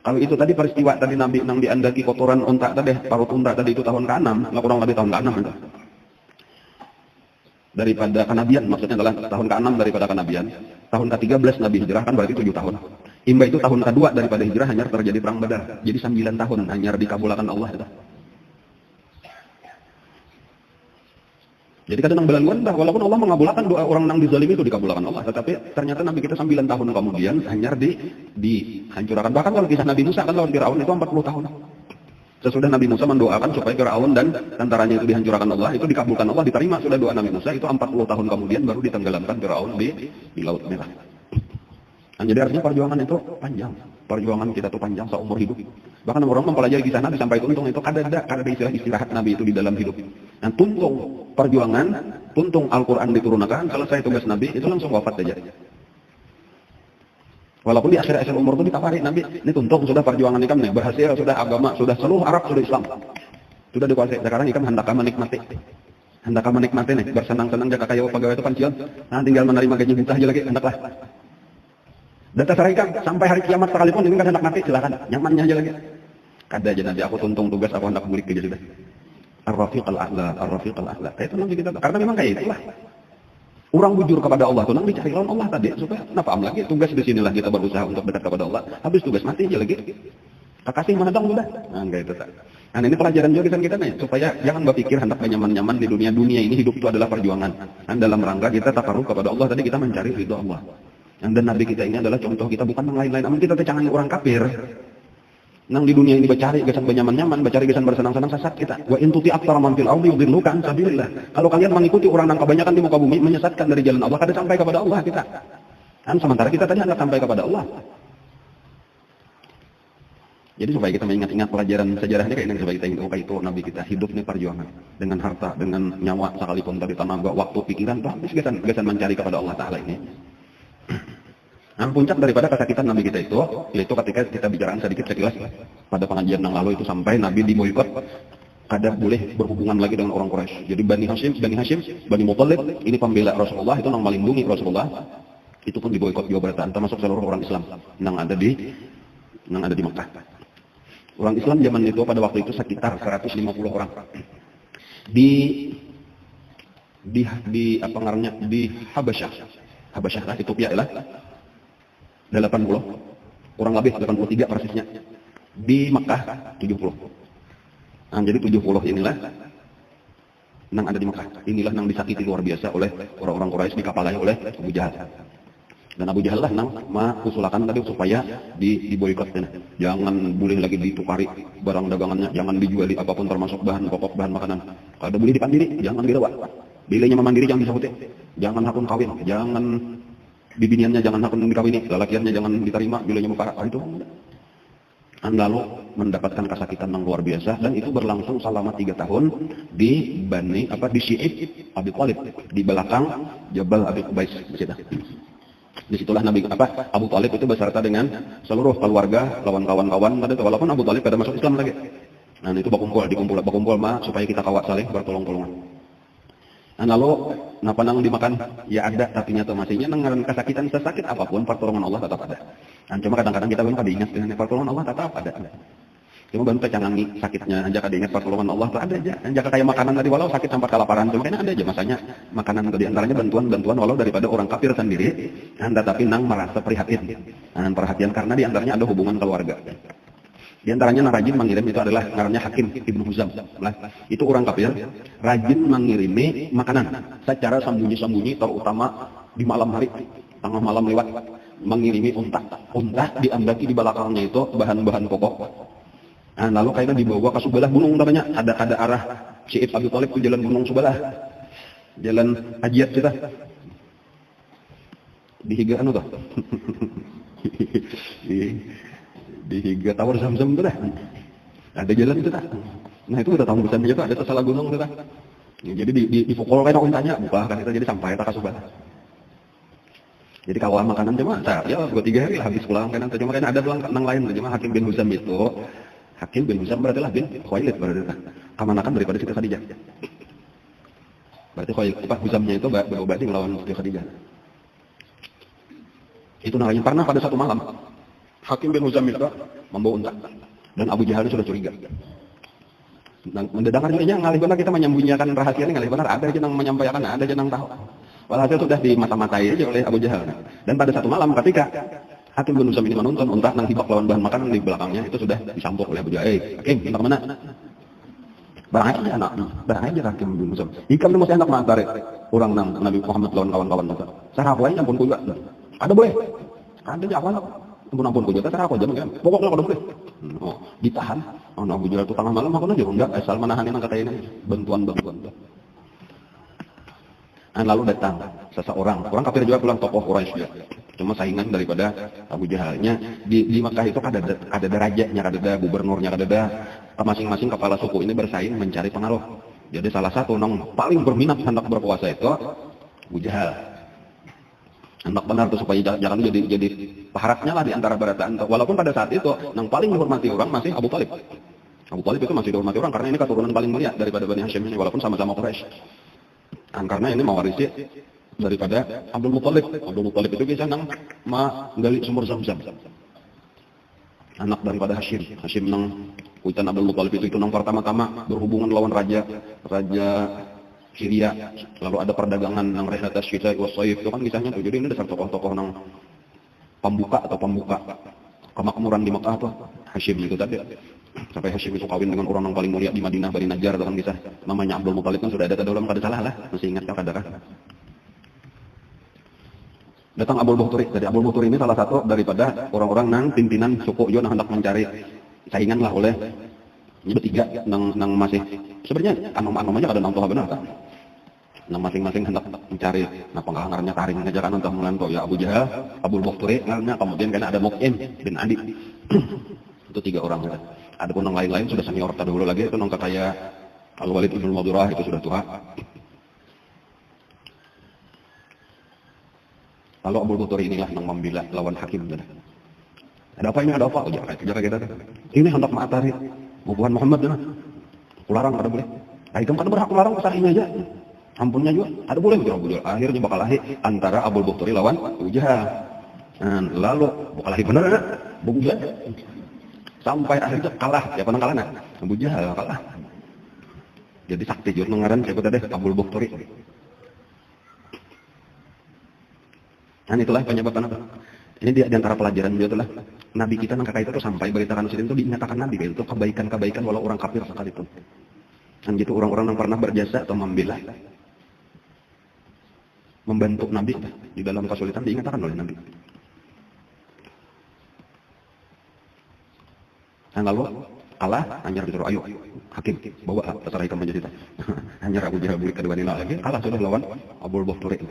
Kalau itu tadi peristiwa tadi Nabi nang diandaki kotoran unta tadi, parut unta tadi itu tahun ke-6, nggak kurang lebih tahun ke-6 itu. Daripada kenabian, maksudnya adalah tahun ke-6 daripada kenabian. Tahun ke-13 Nabi hijrah kan berarti 7 tahun. Imba itu tahun kedua daripada hijrah, hanya terjadi perang Badar. Jadi 9 tahun hanya dikabulkan Allah itu. Jadi kadang belaluan dah, walaupun Allah mengabulkan doa orang nang dizalimi itu dikabulkan Allah, tetapi ternyata Nabi kita 9 tahun kemudian hanya dihancurkan. Bahkan kalau kisah Nabi Musa kan lawan Firaun itu 40 tahun. Sesudah Nabi Musa mendoakan supaya Firaun dan tentaranya itu dihancurkan Allah, itu dikabulkan Allah, diterima sudah doa Nabi Musa, itu 40 tahun kemudian baru ditenggelamkan Firaun di Laut Merah. Nah, jadi artinya perjuangan itu panjang. Perjuangan kita itu panjang seumur hidup. Bahkan orang mempelajari kisah Nabi sampai tuntung itu kada ada istirahat Nabi itu di dalam hidup. Nah, tuntung perjuangan, tuntung Al-Quran diturunkan, selesai tugas Nabi, itu langsung wafat saja. Walaupun di akhir-akhir umur itu ditawari Nabi, ini tuntung sudah perjuangan ikam nih, berhasil, sudah agama, sudah seluruh Arab, sudah Islam. Sudah dikuasai. Sekarang ikam hendak menikmati. Hendak menikmati nih, bersenang-senang jaga kayu pegawai itu pensiun. Nah, tinggal menerima gaji buta aja lagi, hendaklah. Dan terserah ikam, sampai hari kiamat sekalipun ini kan hendak mati, silakan. Nyamannya aja lagi. Kada aja nanti aku tuntung tugas, aku hendak mulik aja sudah. Ar-Rafiq al-A'la. Itu nanti kita, karena memang kayak itulah. Orang bujur kepada Allah tuh nang dicari lawan Allah tadi, supaya kenapa lagi tugas di sinilah kita berusaha untuk dekat kepada Allah. Habis tugas mati aja lagi. Kekasih mana dong sudah. Nah, enggak itu tak. Nah, ini pelajaran juga kita nih, supaya jangan berpikir hendak nyaman-nyaman di dunia ini, hidup itu adalah perjuangan. Dan dalam rangka kita takarruf kepada Allah tadi, kita mencari ridha Allah. Dan Nabi kita ini adalah contoh kita, bukan yang lain-lain. Amin kita canggih orang kafir. Nang di dunia ini bercari gesan benyaman-nyaman, bercari gesan bersenang-senang, sesat kita. Wa in tuti aktsara man fil ardi yudilluka an sabilillah. Kalau kalian mengikuti orang yang kebanyakan di muka bumi menyesatkan dari jalan Allah, kada sampai kepada Allah kita. Kan sementara kita tadi hendak sampai kepada Allah. Jadi supaya kita mengingat-ingat pelajaran sejarahnya kayak ini, supaya kita ingat itu Nabi kita hidup nih perjuangan dengan harta, dengan nyawa sekalipun tadi tenaga, waktu, pikiran, habis gesan mencari kepada Allah Taala ini. Nah, puncak daripada kesakitan Nabi kita itu, yaitu ketika kita bicara sedikit sekilas pada pengajian yang lalu itu, sampai Nabi diboikot, kada boleh berhubungan lagi dengan orang Quraisy. Jadi Bani Hashim, Bani Muthalib, ini pembela Rasulullah, itu yang melindungi Rasulullah, itu pun diboikot juga beratan, termasuk seluruh orang Islam yang ada di Makkah. Orang Islam zaman itu pada waktu itu sekitar 150 orang. Di apa ngarannya, di Habasyah lah, Ethiopia lah. 80, kurang lebih 83 persisnya. Di Makkah 70. Nah, jadi 70 inilah yang ada di Makkah. Inilah yang disakiti luar biasa oleh orang-orang Quraisy, dikapalai oleh Abu Jahal. Dan Abu Jahal lah nang usulakan tadi supaya diboikot. Jangan boleh lagi ditukari barang dagangannya, jangan dijuali apapun termasuk bahan pokok, bahan makanan. Kalau boleh dipandiri, jangan dirawat. Bilanya memandiri jangan disahuti. Jangan hakun kawin, jangan bibiniannya jangan hakun dikawini, lelakiannya jangan diterima, bilanya muka itu. Lalu mendapatkan kesakitan yang luar biasa, dan itu berlangsung selama 3 tahun di Syi'ib Abi Thalib, di belakang Jabal Abi Qubais di situ. Disitulah Abu Thalib itu beserta dengan seluruh keluarga, kawan-kawan, walaupun Abu Thalib pada masuk Islam lagi. Nah itu berkumpul supaya kita kawat saling bertolong-tolongan. Nah lalu nang dimakan ya ada, tapi nyata masihnya dengan kesakitan sesakit apapun pertolongan Allah tetap ada. Nah, cuma kadang-kadang kita belum ingat dengan pertolongan Allah tetap ada. Cuma bantu cangangi sakitnya, aja kada ingat pertolongan Allah tuh ada aja. Aja kayak makanan tadi walau sakit sampai kelaparan cuma kan ada aja masanya makanan tadi antaranya bantuan walau daripada orang kafir sendiri, tetapi nang merasa prihatin. Perhatian karena di antaranya ada hubungan keluarga. Di antaranya nang rajin mengirim itu adalah ngarannya Hakim Ibnu Huzam. Itu orang kafir rajin mengirimi makanan secara sembunyi-sembunyi, terutama di malam hari, tengah malam lewat mengirimi unta diandaki di belakangnya itu bahan-bahan pokok. Nah, lalu kayaknya dibawa ke sebelah gunung namanya, ada arah Syi'ib Abi Thalib ke jalan gunung sebelah, jalan Hajiat kita di higa tuh di higa Tawar Zamzam itu dah ada jalan itu dah. Nah itu udah tahun besarnya itu ada salah gunung itu dah. Jadi dipukul kayak untanya buka kan itu, jadi sampai tak sebelah. Jadi kawan makanan cuma ya 2-3 hari lah habis pulang kan, cuma kan ada pulang nang lain cuma Hakim bin Huzam itu. Hakim bin Huzam berarti lah bin Khuwailid berarti kamanakan daripada Siti Khadijah. Berarti Huzamnya itu berobati melawan Siti Khadijah. Itu namanya pernah pada satu malam Hakim bin Huzam itu membawa unta dan Abu Jahal sudah curiga. Mendengar dirinya ngalih benar kita menyembunyikan rahasia ini, ngalih benar ada aja yang menyampaikan, ada aja yang tahu. Walhasil sudah dimata-matai aja oleh Abu Jahal. Dan pada satu malam ketika Hakim bin Huzam ini menonton unta nang hibak lawan bahan makanan di belakangnya itu sudah disampuk oleh Abu Jahal. Hakim, kita kemana? Barang aja anak, barang aja Hakim bin Huzam. Ikam itu mesti enak mantare orang nang Nabi Muhammad lawan kawan-kawan itu. Sarah aku aja ampun kuda. Ada boleh? Ada aja apa? Ampun kuda sarah aku aja kan. Pokoknya kalau boleh. Oh, ditahan. Oh, Abu Jahal itu tengah malam aku aja enggak asal menahan nang kata ini bantuan. Lalu datang seseorang, orang kafir juga pulang tokoh Quraisy juga. Cuma saingan daripada Abu Jahalnya. Di Makkah itu ada rajanya, ada gubernurnya, ada masing-masing kepala suku ini bersaing mencari pengaruh. Jadi salah satu yang paling berminat hendak berkuasa itu Abu Jahal. Hendak benar tuh supaya jangan jadi paharatnya lah di antara barataan. Walaupun pada saat itu yang paling dihormati orang masih Abu Thalib. Abu Thalib itu masih dihormati orang karena ini keturunan paling mulia daripada Bani Hashim ini, walaupun sama-sama Quraisy. Karena ini mewarisi daripada Abdul Muthalib. Abdul Muthalib itu kisah nang menggali sumur Zamzam. Anak daripada Hashim. Hashim nang kuitan Abdul Muthalib itu nang pertama-tama berhubungan lawan raja Syria. Lalu ada perdagangan nang Rihlatas Syita wa Shaif itu kan kisahnya tuh. Jadi ini dasar tokoh-tokoh nang pembuka kemakmuran di Makkah tuh. Hashim itu tadi. Sampai Hashim itu kawin dengan orang yang paling mulia di Madinah, Bani Najjar, kan kisah namanya Abdul Muthalib kan sudah ada dalam kada salah lah, masih ingat kah kadang. Datang Abul Bukhturi. Jadi Abul Bukhturi ini salah satu daripada orang-orang nang pimpinan suku yo hendak mencari saingan lah oleh bertiga nang masih sebenarnya anom aja kada nang tahu benar kan. Nang masing-masing hendak mencari pengkalangannya taring aja kan untuk melanto ya Abu Jahal, Abul Bukhturi, kemudian kan ada Muqim bin Adi. Itu 3 orang. Ada pun yang lain-lain sudah senior terdahulu lagi, itu nongka kayak Al-Walid ibn Mughirah itu sudah tua. Lalu Abu Bukhturi inilah yang membela lawan Hakim. Ada apa ini? Ada apa? Jaga kita. Ini hendak mengatari bubuhan Muhammad dan kularang ada boleh. Hakim kan berhak kularang ini aja. Ampunnya juga ada boleh gitu Abu Jahal. Akhirnya bakal lahir antara Abu Bukhturi lawan Abu Jahal. Lalu bakal lahir benar enggak? Abu Jahal. Sampai akhirnya kalah, siapa yang kalah nak? Abu Jahal kalah. Jadi sakti jur ngaran siapa tadi? Abul Bukhturi. Dan itulah penyebab apa? Ini di antara pelajaran juga itulah. Nabi kita nang kakak itu sampai beritakan muslim itu dinyatakan Nabi itu kebaikan-kebaikan walau orang kafir sekalipun. Dan gitu orang-orang yang pernah berjasa atau membela membantu Nabi di dalam kesulitan diingatkan oleh Nabi. Nah, lalu Allah hanya disuruh, ayo hakim bawa terserah Hikam menjadi hanya Abu Jahal bulik kedua nila lagi Allah sudah lawan Abul Bakhturi.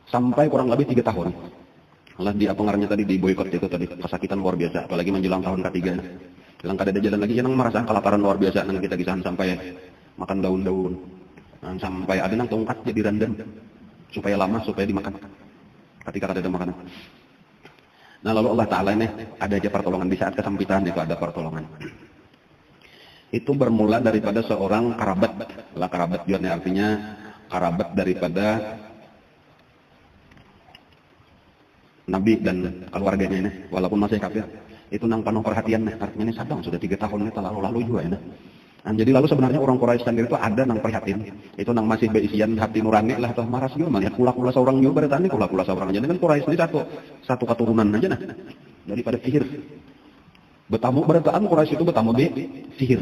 Sampai kurang lebih 3 tahun. Allah di pengarangnya tadi di boykot itu tadi kesakitan luar biasa, apalagi menjelang tahun ketiga. Bilang kada ada jalan lagi, yang merasa kelaparan luar biasa nang kita kisahan sampai makan daun-daun. Sampai ada nang tongkat jadi random supaya lama supaya dimakan. Ketika kada ada makanan. Nah, lalu Allah Ta'ala ini ada aja pertolongan di saat kesempitan itu ada pertolongan. Itu bermula daripada seorang kerabat. Lah kerabat juga artinya kerabat daripada Nabi dan keluarganya ini, walaupun masih kafir, itu nang penuh perhatian nih. Artinya ini sadang sudah 3 tahun ini lalu juga ya. Nah, jadi lalu sebenarnya orang Quraisy sendiri itu ada nang perhatian, itu nang masih beisian hati nurani lah atau maras juga, melihat kula-kula seorang juga bertani kula-kula seorang aja. Ini kan Quraisy ini satu keturunan aja nah daripada sihir. Betamu berataan Quraisy itu betamu di sihir.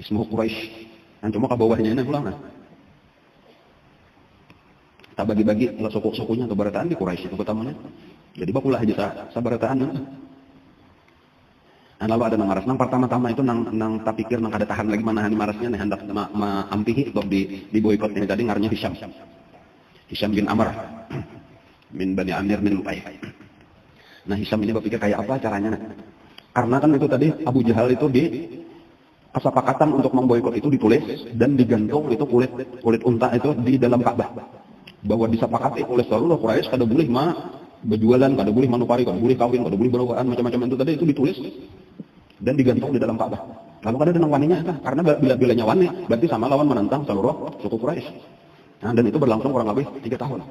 Ismu Quraisy. Nah, cuma ke bawahnya ini pulang nah. Tak bagi-bagi suku-sukunya atau berataan di Quraisy itu betamunya. Jadi bakulah aja sabarataan. Nah, lalu ada nang maras. Nang pertama-tama itu nang tak pikir nang kada tahan lagi manahani marasnya nih hendak ampihi untuk di boykot ini tadi ngarnya Hisham. Hisham bin Amr min Bani Amir min Lu'ay. Nah, Hisham ini berpikir kayak apa caranya nah. Karena kan itu tadi Abu Jahal itu di kesepakatan untuk memboykot itu ditulis dan digantung itu kulit unta itu di dalam Ka'bah. Bahwa disepakati oleh seluruh Quraisy kada boleh berjualan, kada boleh manupari, kada boleh kawin, kada boleh berawaan, macam-macam itu tadi itu ditulis dan digantung di dalam Ka'bah. Lalu kada ada nang waninya karena bila-bilanya wani berarti sama lawan menentang seluruh suku Quraisy. Nah, dan itu berlangsung kurang lebih 3 tahun.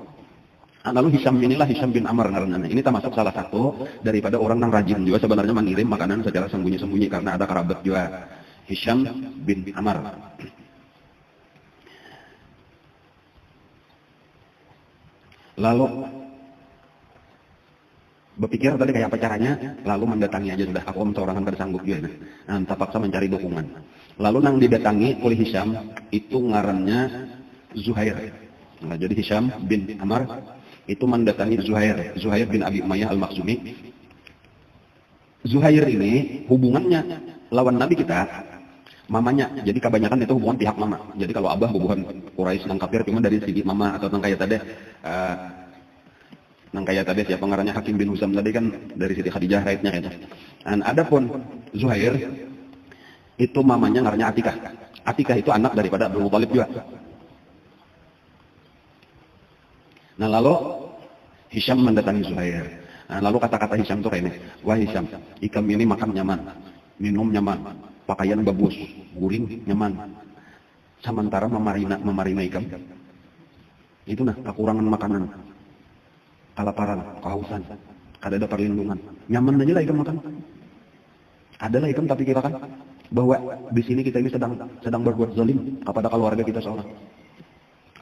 Nah, lalu Hisham inilah Hisham bin Amr ngaranna. Ini termasuk salah satu daripada orang yang rajin juga sebenarnya mengirim makanan secara sembunyi-sembunyi karena ada kerabat juga. Hisham bin Amr. Lalu berpikir tadi kayak apa caranya, lalu mendatangi aja sudah. Aku seorang kan sanggup juga. Nah, terpaksa mencari dukungan. Lalu nang didatangi oleh Hisham itu ngarannya Zuhair. Nah, jadi Hisham bin Amr itu mendatangi Zuhair bin Abi Umayyah Al-Makhzumi. Zuhair ini hubungannya lawan Nabi kita mamanya. Jadi kebanyakan itu hubungan pihak mama. Jadi kalau abah hubungan Quraisy nang kafir cuma dari segi mama atau nang kayak tadi siapa ngarannya Hakim bin Huzam tadi kan dari Siti Khadijah raitnya kayaknya. Dan adapun Zuhair itu mamanya ngarannya Atikah. Atikah itu anak daripada Abdul Muthalib juga. Nah, lalu Hisham mendatangi Zuhair. Nah, lalu kata-kata Hisham itu kayak ini, wah Hisham, ikam ini makan nyaman, minum nyaman, pakaian bagus, guring nyaman. Sementara memarina ikam itu nah kekurangan makanan, kelaparan, kehausan, kada ada perlindungan. Nyaman aja lah ikam makan. Adalah ikam tapi kira kan bahwa di sini kita ini sedang berbuat zalim kepada keluarga kita seorang.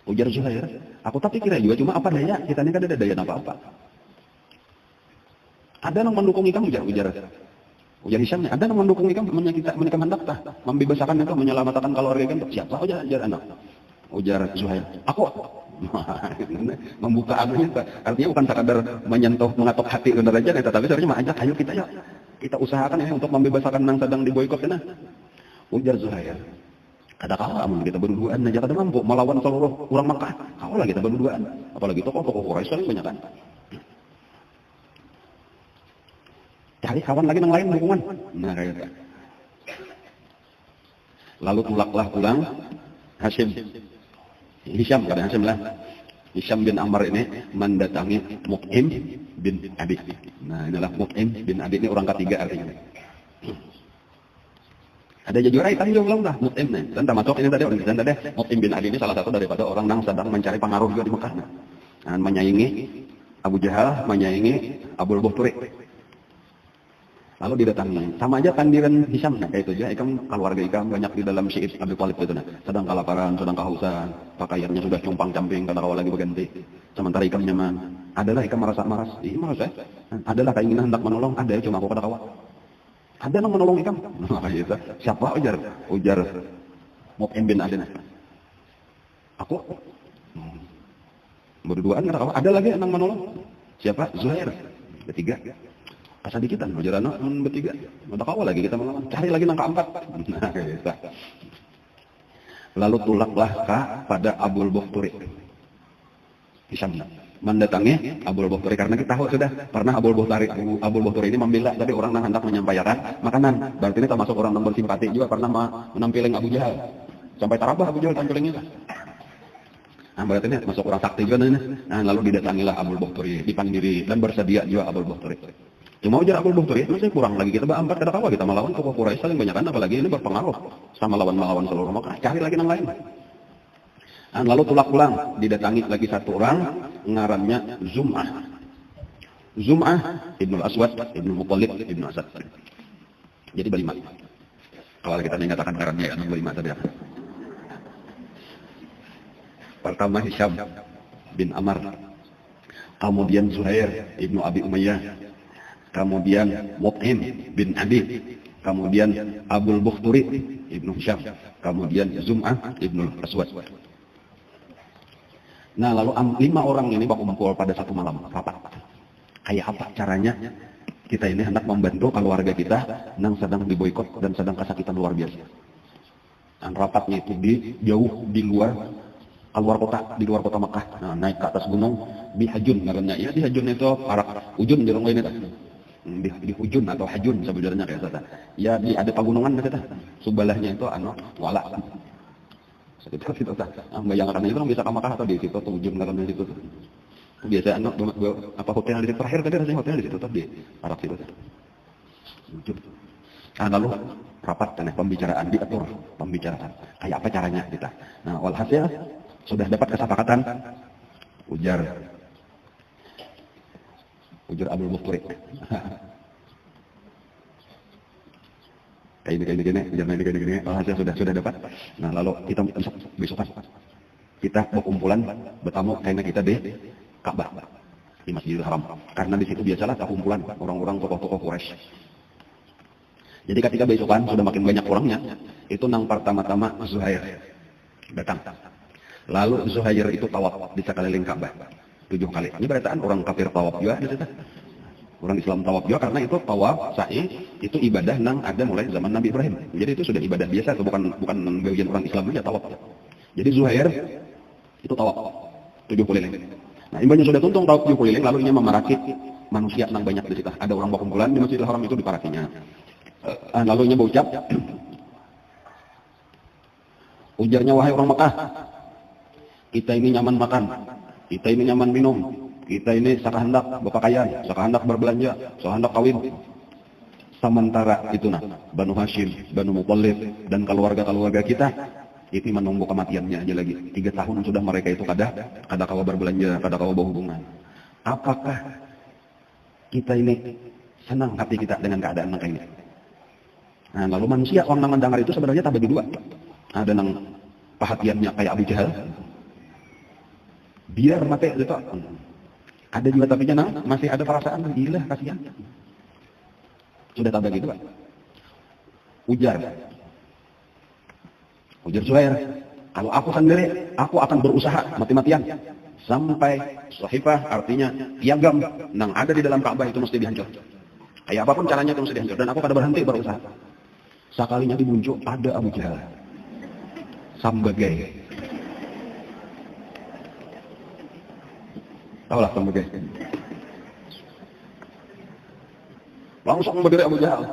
Ujar Zuhair, aku tapi kira juga cuma apa daya, kita ini kada ada daya apa-apa. Ada yang mendukung ikam ujar Hisham, ada yang mendukung ikam menikam hendak membebasakan itu, menyelamatkan keluarga ikam. Siapa ujar anak? Ujar Zuhair, aku. Membuka anunya, artinya bukan sekadar menyentuh mengatok hati benar aja, tapi sebenarnya mengajak, ayo kita usahakan ya untuk membebasakan yang sedang diboykot ini. Ujar Zuhair, ada kalah kita berduaan aja kada mampu melawan seluruh orang Makkah. Kau lah kita berduaan, apalagi tokoh-tokoh Quraisy paling banyak kan. Cari kawan lagi yang lain dukungan. Nah kayak gitu. Lalu pulang Hisham kada Hashim lah. Hisham bin Amr ini mendatangi Mut'im bin Adi. Nah, inilah Mut'im bin Adi ini orang ketiga artinya. Ada juga hitam juga belum dah Mut'im nih. Dan termasuk ini tadi orang kita tadi Mut'im bin Adi ini salah satu daripada orang yang sedang mencari pengaruh juga di Mekah. Nah, menyaingi Abu Jahal, menyaingi Abul Bakhturi. Lalu didatangi. Sama aja kandiran Hisham nah kayak itu aja. Ikam keluarga ikam banyak di dalam Syi'ib Abi Thalib itu nah. Sedang kelaparan, sedang kehausan, pakaiannya sudah cumpang-camping karena awal lagi berganti. Sementara ikam nyaman. Adalah ikam merasa maras. Iya maras ya. Adalah keinginan hendak menolong, ada cuma aku kada kawan. Ada yang menolong ikam. Nah, gitu. Siapa ujar Mut'im bin Adi. Aku berduaan ada lagi anak menolong. Siapa? Zuhair. Bertiga. Asa dikitan, majalah bertiga. Ada kawal lagi kita melawan. Cari lagi nang keempat. Nah, gitu. Lalu tulaklah pada Abul Bukhturi. Hisyam mendatangi Abul Bukhturi karena kita tahu sudah pernah Abul Bukhturi ini membela tadi orang yang hendak menyampaikan makanan. Berarti ini termasuk orang yang bersimpati juga pernah menampiling Abu Jahal. Sampai tarabah Abu Jahal tampilingnya. Nah, berarti ini masuk orang sakti juga nih. Nah, lalu didatangilah Abul Bukhturi, dipanggiri dan bersedia juga Abul Bukhturi. Cuma ujar Abul Bukhturi, masih kurang lagi kita berempat kada kawa kita melawan tokoh Quraisy saling banyakan apalagi ini berpengaruh sama lawan seluruh Makkah. Cari lagi yang lain. Nah, lalu tulak pulang didatangi lagi satu orang ngarannya Zum'ah. Zum'ah Ibnu Aswad, Ibnu Muttalib, Ibnu Asad. Jadi berlima. Kalau kita mengatakan ngarannya ya berlima saja. Pertama Hisyam bin Amr, kemudian Zuhair Ibnu Abi Umayyah, kemudian Mut'im bin Adi, kemudian Abul Bukhturi Ibnu Hisyam, kemudian Zum'ah Ibnu Aswad. Nah, lalu 5 orang ini berkumpul pada satu malam rapat. Kayak apa caranya kita ini hendak membantu keluarga kita yang sedang diboikot dan sedang kesakitan luar biasa. Dan rapatnya itu jauh di luar kota, di luar kota Makkah. Nah, naik ke atas gunung Bihajun namanya. Ya, di Hajun itu arak ujun di ini tah. Di Hujun atau Hajun sebenarnya kayak tah. Ya, di ada pagunungan tah. Subelahnya itu Wala. Sekitar situ tah. Bayangkan itu orang bisa ke Makkah atau di situ atau Hujun karena di situ. Biasa apa hotel di situ terakhir tadi rasanya hotel di situ tah di Arab situ tah. Hujun. Nah, lalu rapat dan pembicaraan diatur pembicaraan. Kayak apa caranya kita. Nah, walhasil sudah dapat kesepakatan ujar Abul Bukhturi. Kayak ini. Alhasil sudah dapat. Nah, lalu kita besokan kita berkumpulan bertamu karena kita di Ka'bah di Masjidil Haram. Karena di situ biasalah kumpulan orang-orang tokoh-tokoh Quraisy. Jadi ketika besokan sudah makin banyak orangnya, itu nang pertama-tama Zuhair datang. Lalu Zuhair itu tawaf di sekeliling Ka'bah 7 kali. Ini beritaan orang kafir tawaf juga di situ. Orang Islam tawaf juga karena itu tawaf sa'i itu ibadah nang ada mulai zaman Nabi Ibrahim. Jadi itu sudah ibadah biasa, itu bukan bagian orang Islam aja tawaf. Jadi Zuhair itu tawaf 7 keliling. Nah, imbanya sudah tuntung tawaf 7 keliling, lalu ia memerakit manusia nang banyak di situ. Ada orang berkumpulan di Masjidil Haram itu diparakinya. Lalu ia berucap, ujarnya, wahai orang Makkah, kita ini nyaman makan, kita ini nyaman minum, kita ini sakahandak berpakaian, sakahandak berbelanja, sakahandak kawin. Sementara itu Banu Hashim, Banu Muttalib dan keluarga kita itu menunggu kematiannya aja lagi. 3 tahun sudah mereka itu kada kawa berbelanja, kada kawa berhubungan. Apakah kita ini senang hati kita dengan keadaan mereka ini? Nah, lalu manusia orang yang mendengar itu sebenarnya tak bagi 2. Ada yang perhatiannya kayak Abu Jahal, biar mati itu. Ada juga tapi masih ada perasaan gila kasihan. Sudah tak bagi 2. Ujar Zuhair, kalau aku sendiri, aku akan berusaha mati-matian sampai sahifah, artinya piagam yang ada di dalam Ka'bah itu mesti dihancur. Kayak apapun caranya itu mesti dihancur, dan aku kada berhenti berusaha. Sekalinya dibuncuk ada Abu Jahal Sambagai. Tahulah Sambagai. Langsung berdiri Abu Jahal.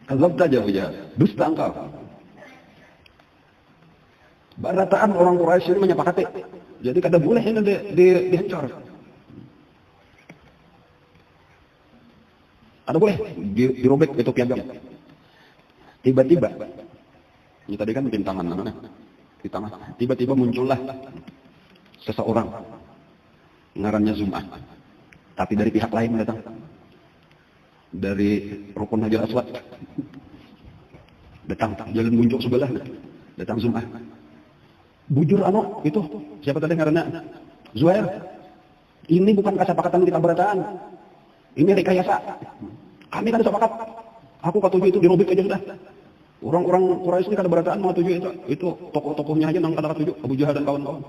Kazabta aja Abu Jahal. Dusta engkau. Barataan orang Quraisy ini menyepakati. Jadi kada boleh ini dihancur. Ada boleh dirobek itu piagam. Tiba-tiba, ini tadi kan bintangan namanya, di tengah. Tiba-tiba muncullah seseorang, ngarannya Zum'ah, tapi dari pihak lain datang, dari Rukun Hajar Aswad, datang jalan muncul sebelah, datang Zum'ah. Bujur itu siapa tadi ngarannya? Zuhair. Ini bukan kesepakatan kita berataan. Ini rekayasa. Kami kan sepakat. Aku kata itu dirobek aja sudah. Orang-orang Quraisy ini kada berataan mau tuju itu tokoh-tokohnya aja nang kada tuju, Abu Jahal dan kawan-kawan.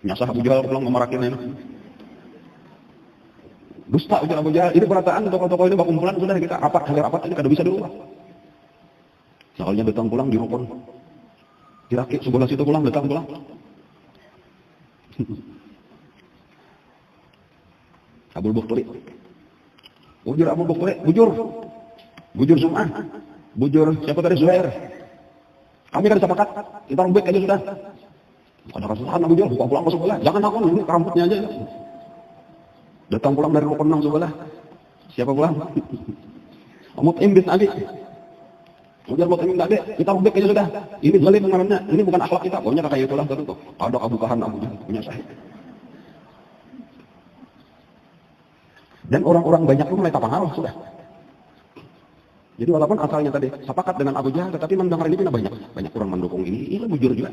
Nyasah Abu Jahal pulang memarakin ini. Dusta ujar Abu Jahal. Ini berataan tokoh-tokoh ini berkumpulan sudah kita rapat ini kada bisa dirubah. Soalnya datang pulang di rukun. Diraki sebelah situ pulang datang pulang. Abul Bukhturi. Bujur Abul Bukhturi, bujur Sum'ah, bujur siapa tadi Zuhair. Kami kan sepakat, kita robek aja sudah. Ada kesalahan Abu Jahal, buka pulang ke sebelah. Jangan aku ini rambutnya aja. Datang pulang dari rukun nang sebelah. Siapa pulang? Mut'im bin Abi. Ujar Mut'im bin Abi, kita robek aja sudah. Ini zalim ngarannya, ini bukan akhlak kita. Pokoknya kayak itulah tuh. Ada Abu Kahan Abu Jahal punya sahih. Dan orang-orang banyak pun mulai terpengaruh sudah. Jadi walaupun asalnya tadi sepakat dengan Abu Jahal, tetapi mendengar ini banyak orang mendukung ini bujur juga.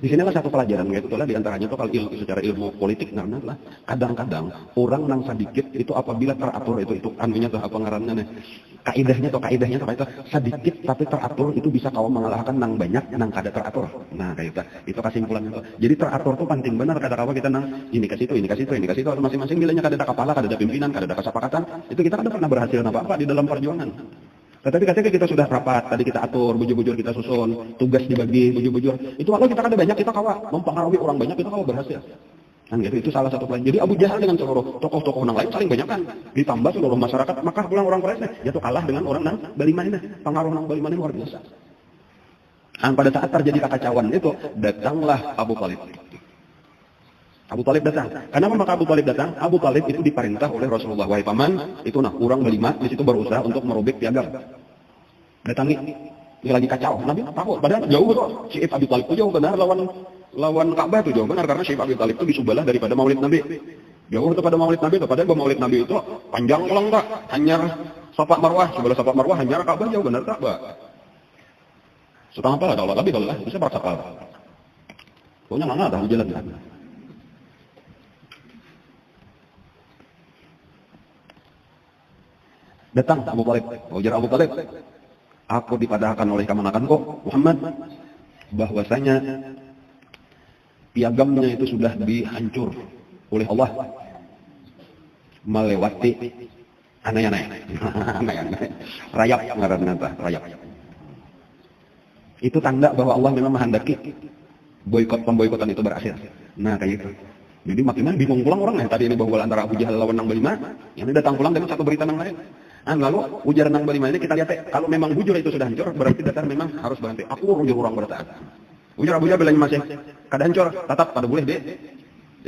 Di sinilah satu pelajaran, yaitu di antaranya itu kalau secara ilmu politik karena lah kadang-kadang orang nang sedikit itu apabila teratur itu anunya tuh apa ngarannya nih kaidahnya tuh itu sedikit tapi teratur itu bisa kau mengalahkan nang banyak nang kada teratur. Nah kayak itu kesimpulannya tuh. Jadi teratur tuh penting benar kada kawa kita nang ini kasih itu masing-masing bilanya kada ada kepala, kada ada pimpinan, kada ada kesepakatan itu kita kada pernah berhasil apa-apa di dalam perjuangan. Tetapi ketika kita sudah rapat, tadi kita atur, bujur-bujur kita susun, tugas dibagi, bujur-bujur. Itu kalau kita kada banyak, kita kawa mempengaruhi orang banyak, kita kawa berhasil. Kan gitu, itu salah satu pelajaran. Jadi Abu Jahal dengan seluruh tokoh-tokoh yang lain saling banyak kan. Ditambah seluruh masyarakat, maka pulang orang Quraisy jatuh kalah dengan orang nang Baliman ini. Pengaruh nang Baliman ini luar biasa. Dan pada saat terjadi kekacauan itu, datanglah Abu Thalib. Abu Thalib datang. Kenapa maka Abu Thalib datang? Abu Thalib itu diperintah oleh Rasulullah. Wahai paman, itu orang Baliman di situ berusaha untuk merobek piagam. Datangi, ini lagi kacau. Nabi takut. Padahal jauh kok. Syekh Abu Thalib itu jauh benar lawan Ka'bah itu jauh benar karena Syekh Abu Thalib itu disubalah daripada Maulid Nabi. Jauh itu pada Maulid Nabi itu. Padahal Maulid Nabi itu panjang ulang tak. Hanya Safa Marwah, sebelah Safa Marwah hanya Ka'bah jauh benar tak, Pak. Setengah apa lah lebih lah. Bisa bersakal. Pokoknya mana ada jalan. Datang Abu Thalib, ujar Abu Thalib, aku dipadahkan oleh kemenakanku Muhammad bahwasanya piagamnya itu sudah dihancur oleh Allah melewati aneh-aneh rayap ngaranna rayap. Itu tanda bahwa Allah memang menghendaki pemboikotan itu berakhir. Nah kayak gitu. Jadi makin bingung pulang orang tadi ini bahwa antara Abu Jahal lawan nang Baliman, yang ini datang pulang dengan satu berita nang lain. Lalu ujar nang Baliman ini kita lihat kalau memang bujur itu sudah hancur berarti datar memang harus berhenti. Aku ujar orang bertahan. Ujar Abu Jahal bilanya masih kada hancur, tetap pada boleh deh.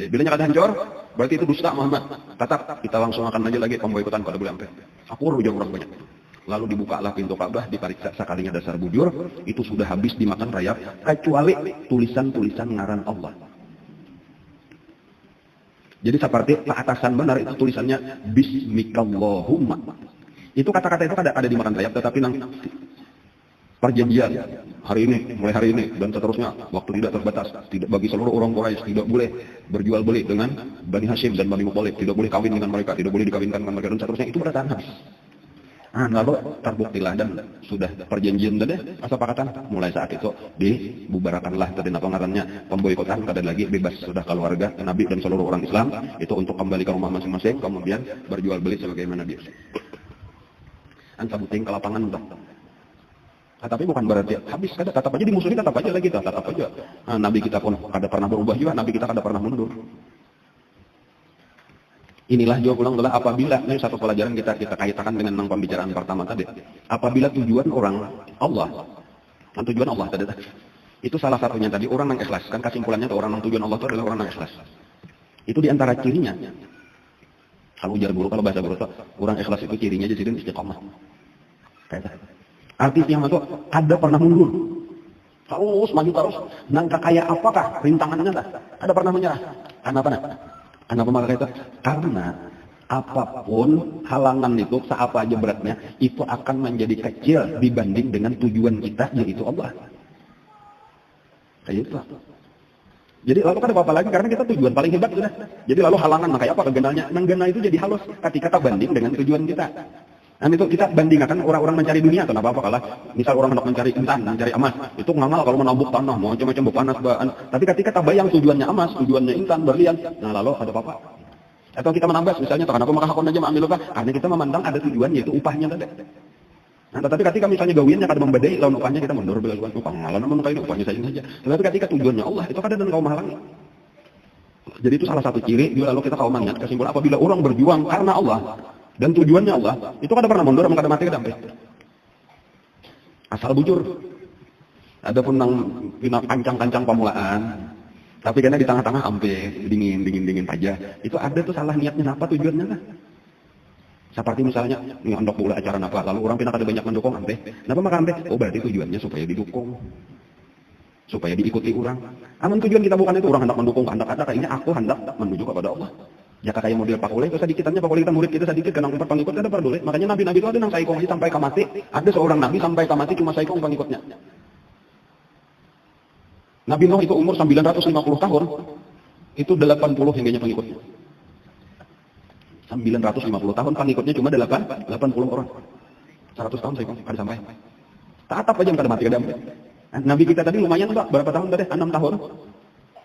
Bilanya kada hancur berarti itu dusta Muhammad. Tetap kita langsung akan lanjut lagi pemboikotan kada boleh sampai. Aku ujar orang banyak. Lalu dibukalah pintu Ka'bah, diperiksa sekalinya dasar bujur, itu sudah habis dimakan rayap kecuali tulisan-tulisan ngaran Allah. Jadi seperti keatasan benar itu tulisannya Bismikallahumma. Itu kata-kata itu ada dimakan rayap, tetapi nang perjanjian hari ini, mulai hari ini dan seterusnya waktu tidak terbatas, tidak bagi seluruh orang Quraisy tidak boleh berjual beli dengan Bani Hashim dan Bani Muthalib, tidak boleh kawin dengan mereka, tidak boleh dikawinkan dengan mereka dan seterusnya. Itu bertahan habis. Lalu terbuktilah dan sudah perjanjian tadi kesepakatan mulai saat itu dibubarkanlah tadi apa ngarannya pemboikotan kada lagi bebas sudah keluarga Nabi dan seluruh orang Islam itu untuk kembali ke rumah masing-masing kemudian berjual beli sebagaimana biasa. Anta buting ke lapangan udah. Tapi bukan berarti habis kada tetap aja dimusuhi tetap aja lagi tetap aja. Nabi kita pun kada pernah berubah juga, Nabi kita kada pernah mundur. Inilah juga pulang adalah apabila ini satu pelajaran kita kaitkan dengan pembicaraan pertama tadi. Apabila tujuan orang Allah, tujuan Allah tadi itu salah satunya tadi orang yang ikhlas. Kan kesimpulannya tuh orang yang tujuan Allah itu adalah orang yang ikhlas. Itu diantara cirinya. Kalau ujar guru, kalau bahasa guru, orang ikhlas itu cirinya jadi istiqomah. Artinya itu ada pernah mundur. Terus maju terus. Nangka kayak apakah rintangannya dah? Ada pernah menyerah. Kenapa? Kenapa maka itu? Karena apapun halangan itu, seapa aja beratnya, itu akan menjadi kecil dibanding dengan tujuan kita, yaitu Allah. Kayak itu. Jadi lalu kan apa lagi? Karena kita tujuan paling hebat sudah. Jadi lalu halangan, makanya apa kegenalnya? Nenggena itu jadi halus ketika kita banding dengan tujuan kita. Dan itu kita bandingkan orang-orang mencari dunia atau apa kalah. Misal orang hendak mencari intan, mencari emas, itu ngamal kalau menambuk tanah, mau macam-macam panas, tapi ketika tabayang tujuannya emas, tujuannya intan, berlian, nah lalu ada apa-apa. Atau kita menambah, misalnya, kenapa maka hakon aja ambil upah? Karena kita memandang ada tujuan, yaitu upahnya tadi. Nah, tetapi ketika misalnya gawiannya kada membadai, lawan upahnya kita mundur belakuan upah, ngalah namun kali upahnya saja saja. Tetapi ketika tujuannya Allah, itu kada dan kaum halangi. Jadi itu salah satu ciri, lalu kita kaum mengingat kesimpulan apabila orang berjuang karena Allah, dan tujuannya Allah, itu kada pernah mundur, kada mati, kada sampai. Asal bujur. Adapun nang kancang-kancang pamulaan, tapi karena di tengah-tengah ampe dingin aja. Itu ada tuh salah niatnya apa tujuannya lah. Seperti misalnya ngondok bola acara apa, lalu orang pindah kada banyak mendukung ampe. Kenapa maka ampe? Oh berarti tujuannya supaya didukung. Supaya diikuti orang. Amun tujuan kita bukan itu orang hendak mendukung, hendak ada kayaknya aku hendak menuju kepada Allah. Jika kayak model pakuleh itu sedikitannya pakuleh kita murid kita sedikit kenang empat pengikut kada perdule. Makanya nabi-nabi itu ada nang saikong sampai kamati. Ada seorang nabi sampai kamati cuma saikong pengikutnya. Nabi Nuh itu umur 950 tahun. Itu 80 hingganya pengikutnya. 950 tahun pengikutnya cuma 80 orang. 100 tahun saikong kada sampai. Tatap aja kada mati kada sampai. Nabi kita tadi lumayan Pak, berapa tahun tadi? 6 tahun.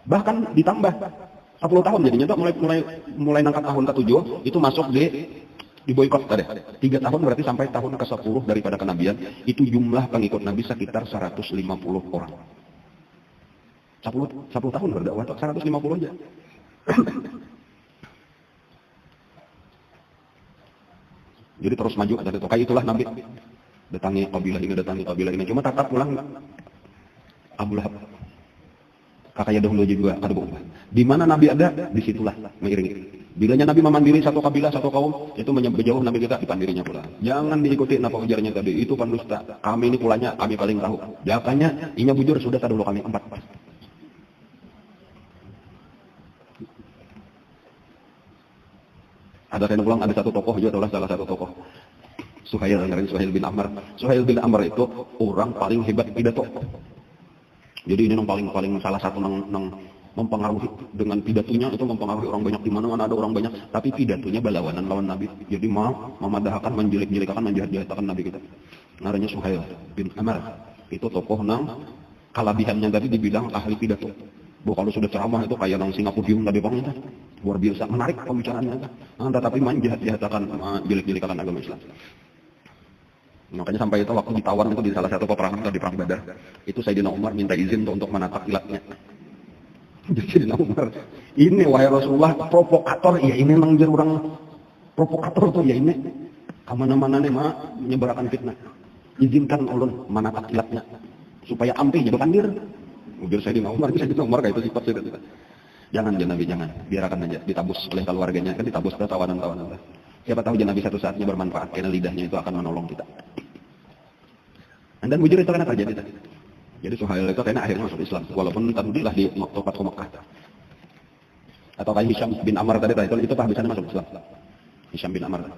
Bahkan ditambah 10 tahun jadinya tuh mulai nangkat tahun ke-7 itu masuk di boykot tadi. 3 tahun berarti sampai tahun ke-10 daripada kenabian itu jumlah pengikut Nabi sekitar 150 orang. 10 tahun berdakwah 150 aja. Jadi terus maju dari itu. Kayak itulah Nabi datangi kabilah ini. Cuma tatap pulang Abu Lahab. Kakaknya dahulu juga ada bohong. Di mana Nabi ada, disitulah mengiringi. Bilanya Nabi memandiri satu kabilah, satu kaum, itu menjauh Nabi kita dipandirinya pula. Jangan diikuti apa ujarnya tadi, itu pendusta. Kami ini pulanya, kami paling tahu. Jawabannya, inya bujur, sudah tak dulu kami 4. Ada saya pulang, ada satu tokoh juga, adalah salah satu tokoh. Suhail bin Amr. Suhail bin Amr itu orang paling hebat pidato. Jadi ini yang paling salah satu nang mempengaruhi dengan pidatonya itu mempengaruhi orang banyak di mana-mana ada orang banyak tapi pidatonya berlawanan lawan Nabi. Jadi memadahkan, menjelek-jelekakan, menjahat-jahatkan Nabi kita. Namanya Suhail bin Amr. Itu tokoh nang kelebihannya tadi dibilang ahli pidato. Kalau sudah ceramah itu kayak nang Singapura tadi bang itu luar biasa menarik pembicaraannya. Tetapi menjahat-jahatkan, jelek-jelekakan agama Islam. Makanya sampai itu waktu ditawar itu di salah satu peperangan atau di perang Badar, itu Sayyidina Umar minta izin untuk menatap kilatnya. Jadi Sayyidina Umar, ini wahai Rasulullah provokator, ya ini nangjar orang provokator tuh ya ini kemana-mana nih menyebarkan fitnah. Izinkan ulun menatap kilatnya supaya ampe jadi pandir. Ujar Sayyidina Umar kayak itu sifat Sayyidina. Jangan Nabi jangan, biarkan aja ditabus oleh keluarganya, kan ditabus ke tawanan-tawanan. Siapa tahu Nabi satu saatnya bermanfaat karena lidahnya itu akan menolong kita. Dan bujur itu karena terjadi tadi. Jadi Suhail itu karena akhirnya masuk Islam, walaupun tadilah di Fathu Makkah. Atau kayak Hisham bin Amr tadi itu habisnya masuk Islam. Hisham bin Amr,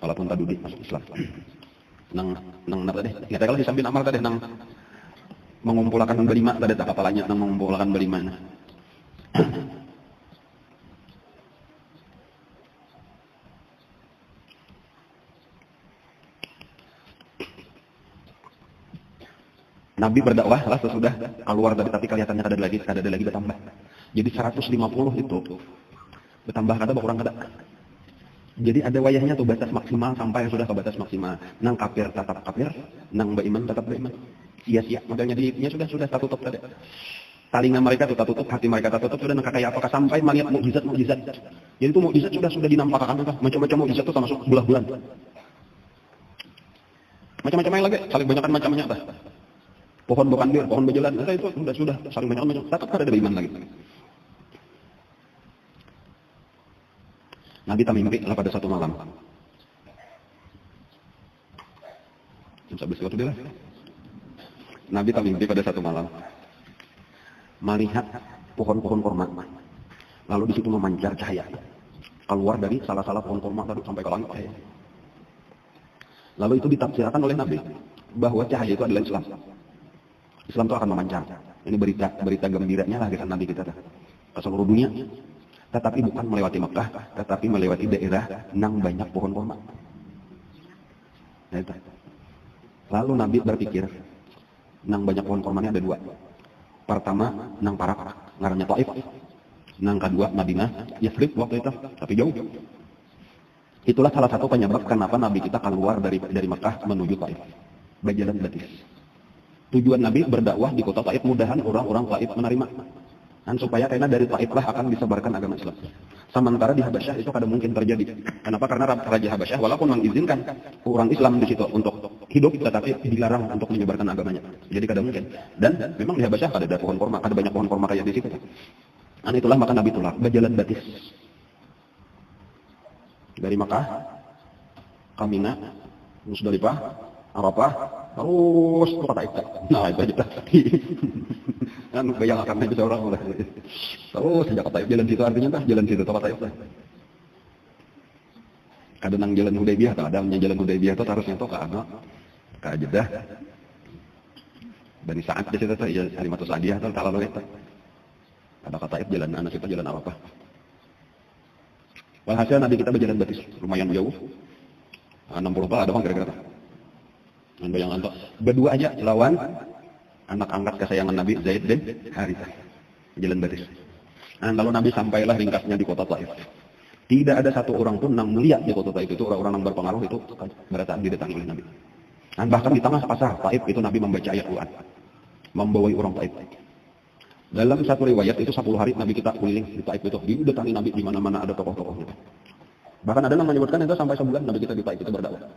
walaupun tadi masuk Islam. Nang tadi, nggak tahu kalau Hisham bin Amr tadi nang mengumpulkan berlima tadi tak apalanya nang mengumpulkan berlima. Nabi berdakwah lah sesudah keluar dari tapi kelihatannya ada lagi bertambah. Jadi 150 itu bertambah kada orang kada. Jadi ada wayahnya tuh batas maksimal sampai yang sudah ke batas maksimal. Nang kafir tetap kafir, nang beriman tetap beriman. Sia-sia modelnya dia sudah tutup tadi. Talingan mereka tuh tutup, hati mereka tutup sudah nang kayak apakah sampai melihat mukjizat. Jadi itu mukjizat sudah dinampakkan macam-macam mukjizat tuh termasuk bulan-bulan. Macam-macam yang lagi, saling banyakkan macamnya apa? Pohon bekandir, pohon berjalan, itu sudah saling banyak macam. Tetap ada iman lagi. Nabi tak mimpi lah pada satu malam. Nabi tak mimpi pada satu malam. Melihat pohon-pohon korma. Lalu di situ memancar cahaya. Keluar dari salah-salah pohon korma tadi sampai ke langit cahaya. Lalu itu ditafsirkan oleh Nabi bahwa cahaya itu adalah Islam. Islam itu akan memancar. Ini berita gembiranya lah dengan Nabi kita ke seluruh dunia. Tetapi bukan melewati Mekah, tetapi melewati daerah nang banyak pohon kurma. Nah, itu. Lalu Nabi berpikir, nang banyak pohon kormanya ada 2. Pertama, nang Parak, ngarannya Taif. Nang kedua, Madinah, Yathrib waktu itu, tapi jauh. Itulah salah satu penyebab kenapa Nabi kita keluar dari Mekah menuju Taif. Berjalan batis. Tujuan Nabi berdakwah di kota Taif, mudahan orang-orang Taif menerima. Dan supaya karena dari Taif lah akan disebarkan agama Islam. Sementara di Habasyah itu kada mungkin terjadi. Kenapa? Karena Raja Habasyah walaupun mengizinkan orang Islam di situ untuk hidup, tetapi dilarang untuk menyebarkan agamanya. Jadi kada mungkin. Dan memang di Habasyah ada pohon korma, ada banyak pohon korma kayak di situ. Dan itulah maka Nabi itulah berjalan batis dari Makkah ke Mina, Musdalifah, Arafah, terus ke Taif. Nah itu aja. Kan bayangkan aja seorang oleh terus sejak ke Taif jalan situ, artinya tah jalan situ ke Taif. Kadang nang jalan Hudaybiyah, kadangnya jalan Hudaybiyah itu harusnya tuh ke Jeddah. Bani Sa'ad di situ tuh, ya Halimatus Sa'diyah tuh kalau itu. Ada ke Taif jalan anak itu jalan Arafah. Walhasil Nabi kita berjalan batis lumayan jauh. 60 ada bang kira-kira. Dan bayangan tuh berdua aja lawan anak angkat kesayangan Nabi Zaid bin Harithah. Jalan batis. Nah, lalu Nabi sampailah ringkasnya di kota Taif. Tidak ada satu orang pun yang melihat di kota Taif itu orang-orang yang berpengaruh itu berataan didatangi oleh Nabi. Dan bahkan di tengah pasar Taif itu Nabi membaca ayat Quran, membawai orang Taif. Dalam satu riwayat itu 10 hari Nabi kita keliling di Taif itu, didatangi Nabi di mana-mana ada tokoh-tokohnya. Bahkan ada yang menyebutkan itu sampai sebulan Nabi kita di Taif itu berdakwah.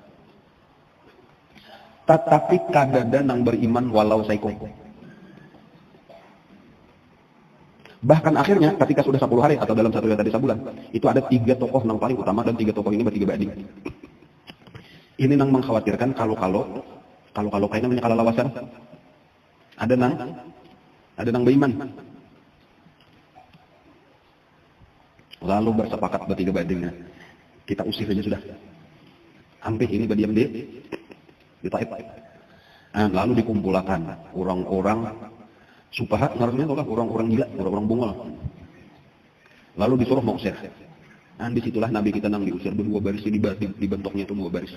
Tetapi kadada nang beriman walau saiko. Bahkan akhirnya ketika sudah 10 hari atau dalam satu riwayat tadi sebulan, itu ada 3 tokoh yang paling utama dan 3 tokoh ini bertiga bading. Ini nang mengkhawatirkan kalau kayaknya kalau lawasan. Ada nang beriman. Lalu bersepakat bertiga badingnya. Kita usir saja sudah. Sampai ini berdiam di Taif. Lalu dikumpulkan orang-orang supahat, ngarannya orang-orang gila, orang-orang bungol. Lalu disuruh mengusir. Dan disitulah Nabi kita nang diusir berdua baris, dibentuknya itu 2 baris.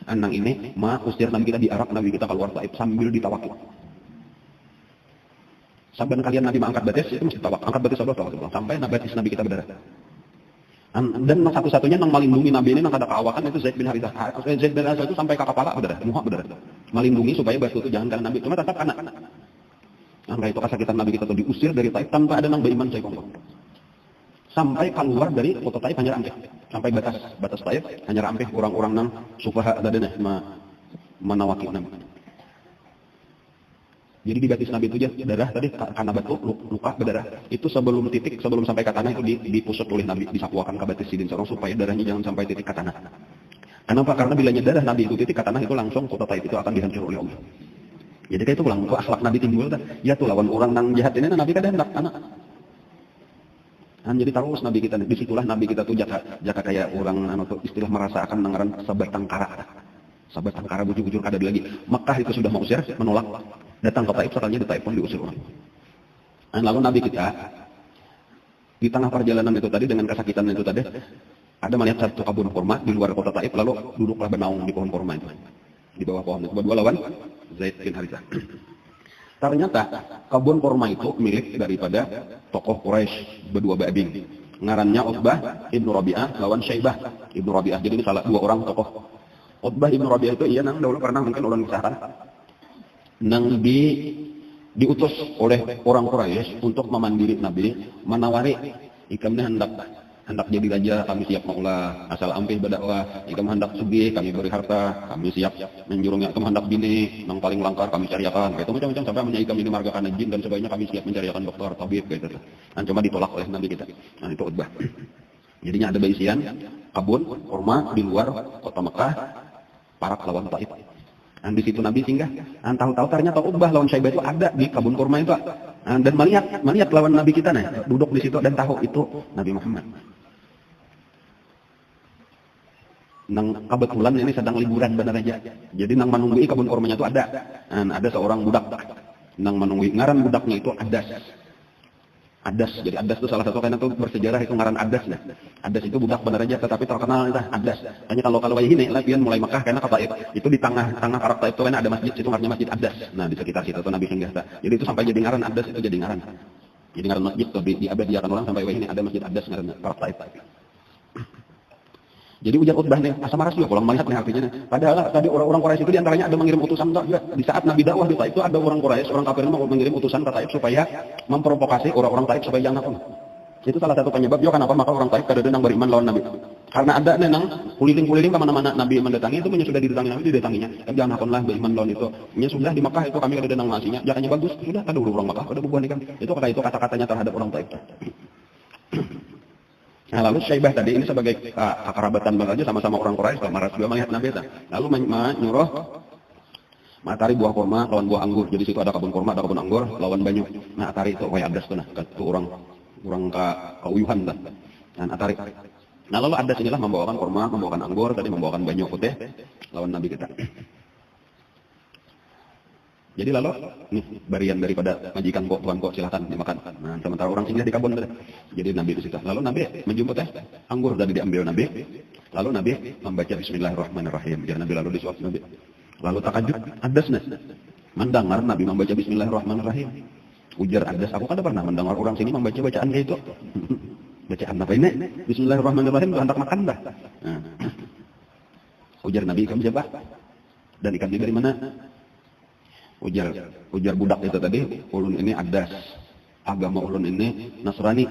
Nang ini usir Nabi kita diarak, Nabi kita keluar Taif sambil ditawaki. Saban kalian Nabi mengangkat batis itu mesti tawak, angkat batis sampai batis Nabi kita berdarah. Dan satu-satunya yang melindungi Nabi ini yang ada keawakan itu Zaid bin Harithah. Zaid bin Harithah itu sampai ke kepala berdarah, muka berdarah. Melindungi supaya batu itu jangan kena Nabi. Cuma tetap anak. Angka itu kesakitan Nabi kita itu diusir dari Taif tanpa ada nang beriman saya kongkong. Sampai keluar dari kota Taif hanya rampeh. Sampai batas Taif hanya rampeh orang-orang nang sufaha ada deh menawaki Nabi. Jadi di batis Nabi itu aja darah tadi karena batu luka berdarah. Itu sebelum sampai ke tanah itu dipusut oleh Nabi, disapuakan ke batis sidin seorang supaya darahnya jangan sampai titik ke tanah. Kenapa? Karena bilanya darah Nabi itu titik ke tanah itu langsung kota Taif itu akan dihancur oleh Allah. Jadi kayak itu ulang akhlak Nabi timbul kan. Ya tuh lawan orang nang jahat ini Nabi kan hendak anak. Jadi terus Nabi kita disitulah Nabi kita tuh jaka kayak orang istilah merasakan nangaran sabatang kara. Sabatang kara bujur-bujur kada lagi. Mekah itu sudah mengusir, menolak. Datang ke Taif, sekalinya di Taif pun diusir orang. Dan lalu Nabi kita di tengah perjalanan itu tadi dengan kesakitan itu tadi ada melihat satu kebun kurma di luar kota Taif, lalu duduklah bernaung di pohon kurma itu. Di bawah pohon itu berdua lawan Zaid bin Harithah. Ternyata kebun kurma itu milik daripada tokoh Quraisy berdua bading. Ngarannya Utbah ibnu Rabi'ah lawan Syaibah ibnu Rabi'ah. Jadi ini salah 2 orang tokoh. Utbah ibnu Rabi'ah itu iya nang dahulu pernah mungkin ulun kisahkan. Nang diutus oleh orang Quraisy untuk memandiri Nabi, menawari ikamnya hendak jadi raja, kami siap maulah asal ampih berdakwah, ikam hendak sugih, kami beri harta, kami siap menjurungnya, ikam hendak bini, nang paling langkar kami cariakan, gitu macam-macam sampai menyai kami dimargakan jin dan sebagainya, kami siap mencariakan dokter, tabib, gitu. Dan cuma ditolak oleh Nabi kita. Nah itu Utbah. Jadinya ada baisian kebun kurma di luar kota Mekah, Parak lawan Taif. Dan di situ Nabi singgah. Dan tahu-tahu ternyata Utbah lawan Syaibah itu ada di kebun kurma itu. Dan melihat lawan Nabi kita nih, duduk di situ dan tahu itu Nabi Muhammad. Nang kebetulan ini sedang liburan benar aja. Jadi nang menunggui kebun kurmanya itu ada. Dan ada seorang budak. Nang menunggui ngaran budaknya itu Adas. Adas. Jadi Adas itu salah satu karena itu bersejarah itu ngaran Adas dah. Adas itu budak benar aja tetapi terkenal itu Adas. Hanya kalau ini lapian mulai Mekah karena kata itu di tengah Arab itu kan ada masjid itu namanya Masjid Adas. Nah, di sekitar situ tuh Nabi singgah. Jadi itu sampai jadi ngaran Adas itu jadi ngaran. Jadi ngaran masjid tuh diabadiakan orang sampai ini ada Masjid Adas ngaran Arab itu. Jadi ujar Utbah nih, asam maras juga kalau melihat nih artinya. Padahal tadi orang-orang Quraisy itu diantaranya ada mengirim utusan juga. Di saat Nabi dakwah di Taif itu ada orang Quraisy, orang kafir mau mengirim utusan ke Taif supaya memprovokasi orang-orang Taif supaya jangan apa. Itu salah satu penyebab juga kenapa maka orang Taif kada denang beriman lawan Nabi. Karena ada nenang kuliling-kuliling kemana-mana Nabi mendatangi itu sudah didatangi Nabi didatanginya. Jangan hakonlah beriman lawan itu. Nya sudah di Makkah itu kami kada denang nasinya. Jalannya bagus sudah ada orang Makkah ada bubuhan ikan. Itu kata-katanya terhadap orang Taif. Nah, lalu Syaibah tadi ini sebagai kekerabatan saja sama-sama orang Quraisy, Maras juga melihat Nabi itu. Lalu menyuruh matahari buah kurma lawan buah anggur. Jadi situ ada kebun kurma, ada kebun anggur lawan banyu. Nah, atari itu waya Adas tuh nah, itu orang kauyuhan dah. Nah, atari. Nah, lalu Adas inilah membawakan kurma, membawakan anggur, tadi membawakan banyu putih lawan Nabi kita. Jadi lalu nih barian daripada majikan kok tuan kok silakan dimakan. Nah, sementara orang singgah di kebun tadi. Jadi Nabi di situ. Lalu Nabi menjemput anggur dan diambil Nabi. Lalu Nabi membaca Bismillahirrahmanirrahim. Jadi Nabi lalu disuap Nabi. Lalu takajub Adas mendengar Nabi membaca Bismillahirrahmanirrahim. Ujar Adas, aku kan pernah mendengar orang sini membaca bacaan kayak itu. Bacaan apa ini? Bismillahirrahmanirrahim hendak makan dah. Nah. Ujar Nabi, kamu siapa? Dan ikan dari mana? Ujar budak itu tadi, ulun ini Adas. Agama ulun ini Nasrani.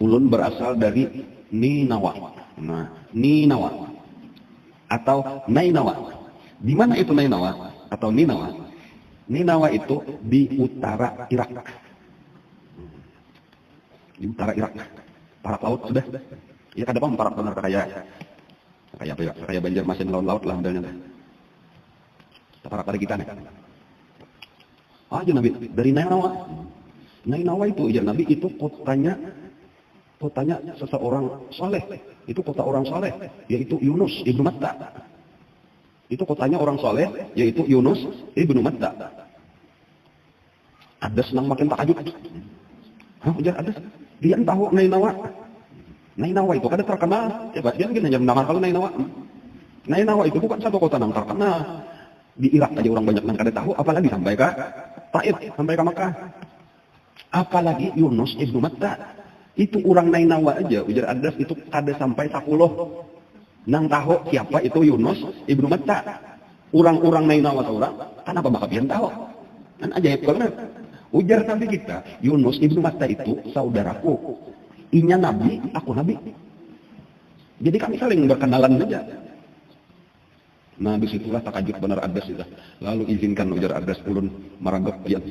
Ulun berasal dari Ninawa. Nah, Ninawa atau Nainawa. Di mana itu Nainawa atau Ninawa? Ninawa itu di utara Irak. Di utara Irak. Para laut sudah. Ya kada paham para benar kayak Banjarmasin laut lah modelnya. Para kita nih. Aja Nabi dari Nainawa. Nainawa itu ya Nabi itu kotanya seseorang saleh. Itu kota orang saleh yaitu Yunus ibnu Matta. Itu kotanya orang saleh yaitu Yunus ibnu Matta. Adas nang makin takjub. Hah, ujar Adas. Dia tahu Nainawa. Nainawa itu kada terkenal. Coba dia mungkin hanya mendengar kalau Nainawa. Nainawa itu bukan satu kota nang terkenal. Di Irak aja orang banyak yang kada tahu, apalagi sampai ke Taif, sampai ke Makkah. Apalagi Yunus ibnu Matta. Itu orang Nainawa aja, ujar Adas itu kada sampai 10 nang tahu siapa itu Yunus ibnu Matta. Orang-orang Nainawa seorang, kenapa bakal pian tahu? Kan ajaib banget. Ujar Nabi kita, Yunus ibnu Matta itu saudaraku. Inya Nabi, aku Nabi. Jadi kami saling berkenalan aja. Nah, disitulah takajub benar Adas itu. Lalu izinkan ujar Adas ulun maragap pian,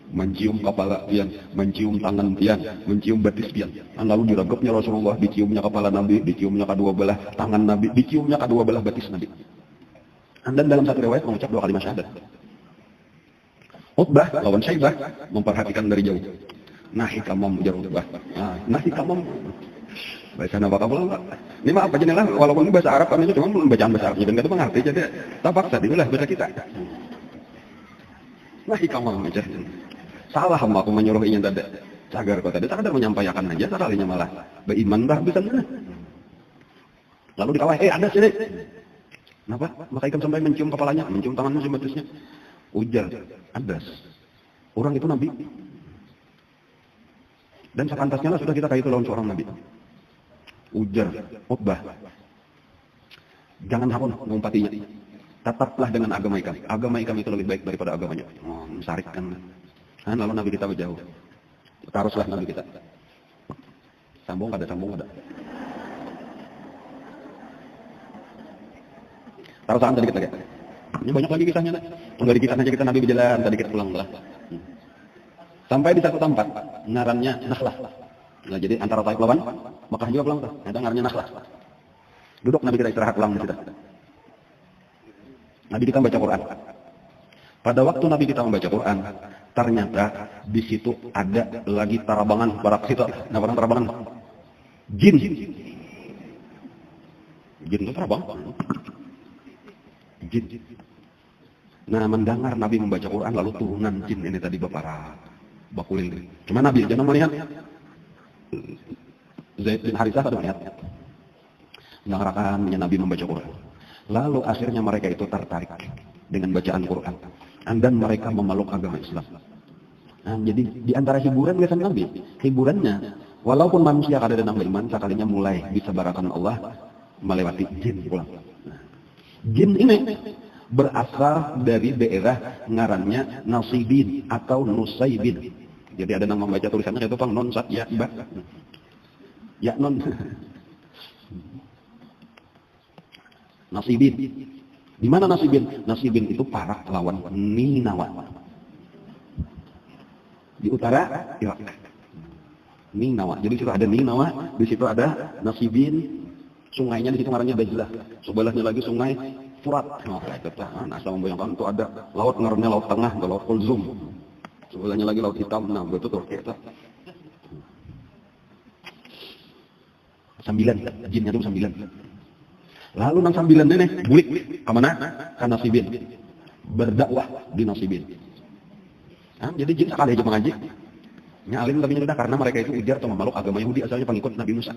mencium kepala pian, mencium tangan pian, mencium batis pian. Dan lalu diragapnya Rasulullah, diciumnya kepala Nabi, diciumnya kedua belah tangan Nabi, diciumnya kedua belah batis Nabi. Dan dalam satu riwayat mengucap 2 kalimat syahadat. Utbah lawan Syaibah memperhatikan dari jauh. Nahi kamam ujar Utbah. Nahi kamam. Bahasa apa kamu lah. Ini maaf aja nih lah, walaupun ini bahasa Arab kami itu cuma bacaan bahasa Arabnya dan nggak mengerti jadi terpaksa diulah bahasa kita. Nah kamu aja. Salah aku menyuruh ingin tadi. Cagar kau tadi tak ada menyampaikan aja, sekalinya malah beriman dah bisa mana. Lalu dikawal, ada sini. Kenapa? Maka ikan sampai mencium kepalanya, mencium tangannya, mencium batisnya. Ujar, Adas. Orang itu Nabi. Dan sepantasnya lah sudah kita kayak itu lawan seorang Nabi. Ujar, Utbah. Jangan hakun mengumpatinya. Tetaplah dengan agama ikam. Agama ikam itu lebih baik daripada agamanya. Mesarikkan. Lalu Nabi kita berjauh. Teruslah Nabi kita. Sambung ada. Tarusan tadi kita. Ini banyak lagi kisahnya. Enggak di kita saja kita Nabi berjalan. Tadi kita pulang lah. Sampai di satu tempat. Ngarannya Nakhlah. Nah, jadi antara Taif lawan Makkah juga pulang tuh. Ada ngarannya Nakhlah. Duduk Nabi kita istirahat pulang di situ. Nabi kita membaca Quran. Pada waktu Nabi kita membaca Quran, ternyata di situ ada lagi tarabangan barak situ. Nah, orang tarabangan. Jin. Jin itu terabang. Jin. Nah, mendengar Nabi membaca Quran lalu turunan jin ini tadi beparak. bakulil. Cuma Nabi jangan melihat Zaid bin Harithah pada melihat yang rakaannya Nabi membaca Quran. Lalu akhirnya mereka itu tertarik dengan bacaan Quran. Dan mereka memeluk agama Islam. Nah, jadi di antara hiburan biasa Nabi, hiburannya walaupun manusia kada ada beriman, sekalinya mulai disabarakan Allah melewati jin pulang. Nah, jin ini berasal dari daerah ngarannya Nasibin atau Nusaibin. Jadi ada yang membaca tulisannya itu Bang non sat ya ba. Ya non. Nasibin. Di mana Nasibin? Nasibin itu para lawan Ninawa. Di utara Irak. Ninawa. Jadi di situ ada Ninawa, di situ ada Nasibin. Sungainya di situ ngarannya Dajlah. Sebelahnya lagi sungai Furat. Oh, asal membayangkan itu ada laut ngarannya Laut Tengah, atau Laut Kulzum. Sebelahnya lagi Laut Hitam. Nah, betul Turki itu. 9, jinnya itu 9. Lalu nang 9 ini bulik ke mana? Ke Nasibin. Berdakwah di Nasibin. Nah, jadi jin sekali aja mengaji. Alim tapi sudah karena mereka itu ujar atau memeluk agama Yahudi asalnya pengikut Nabi Musa.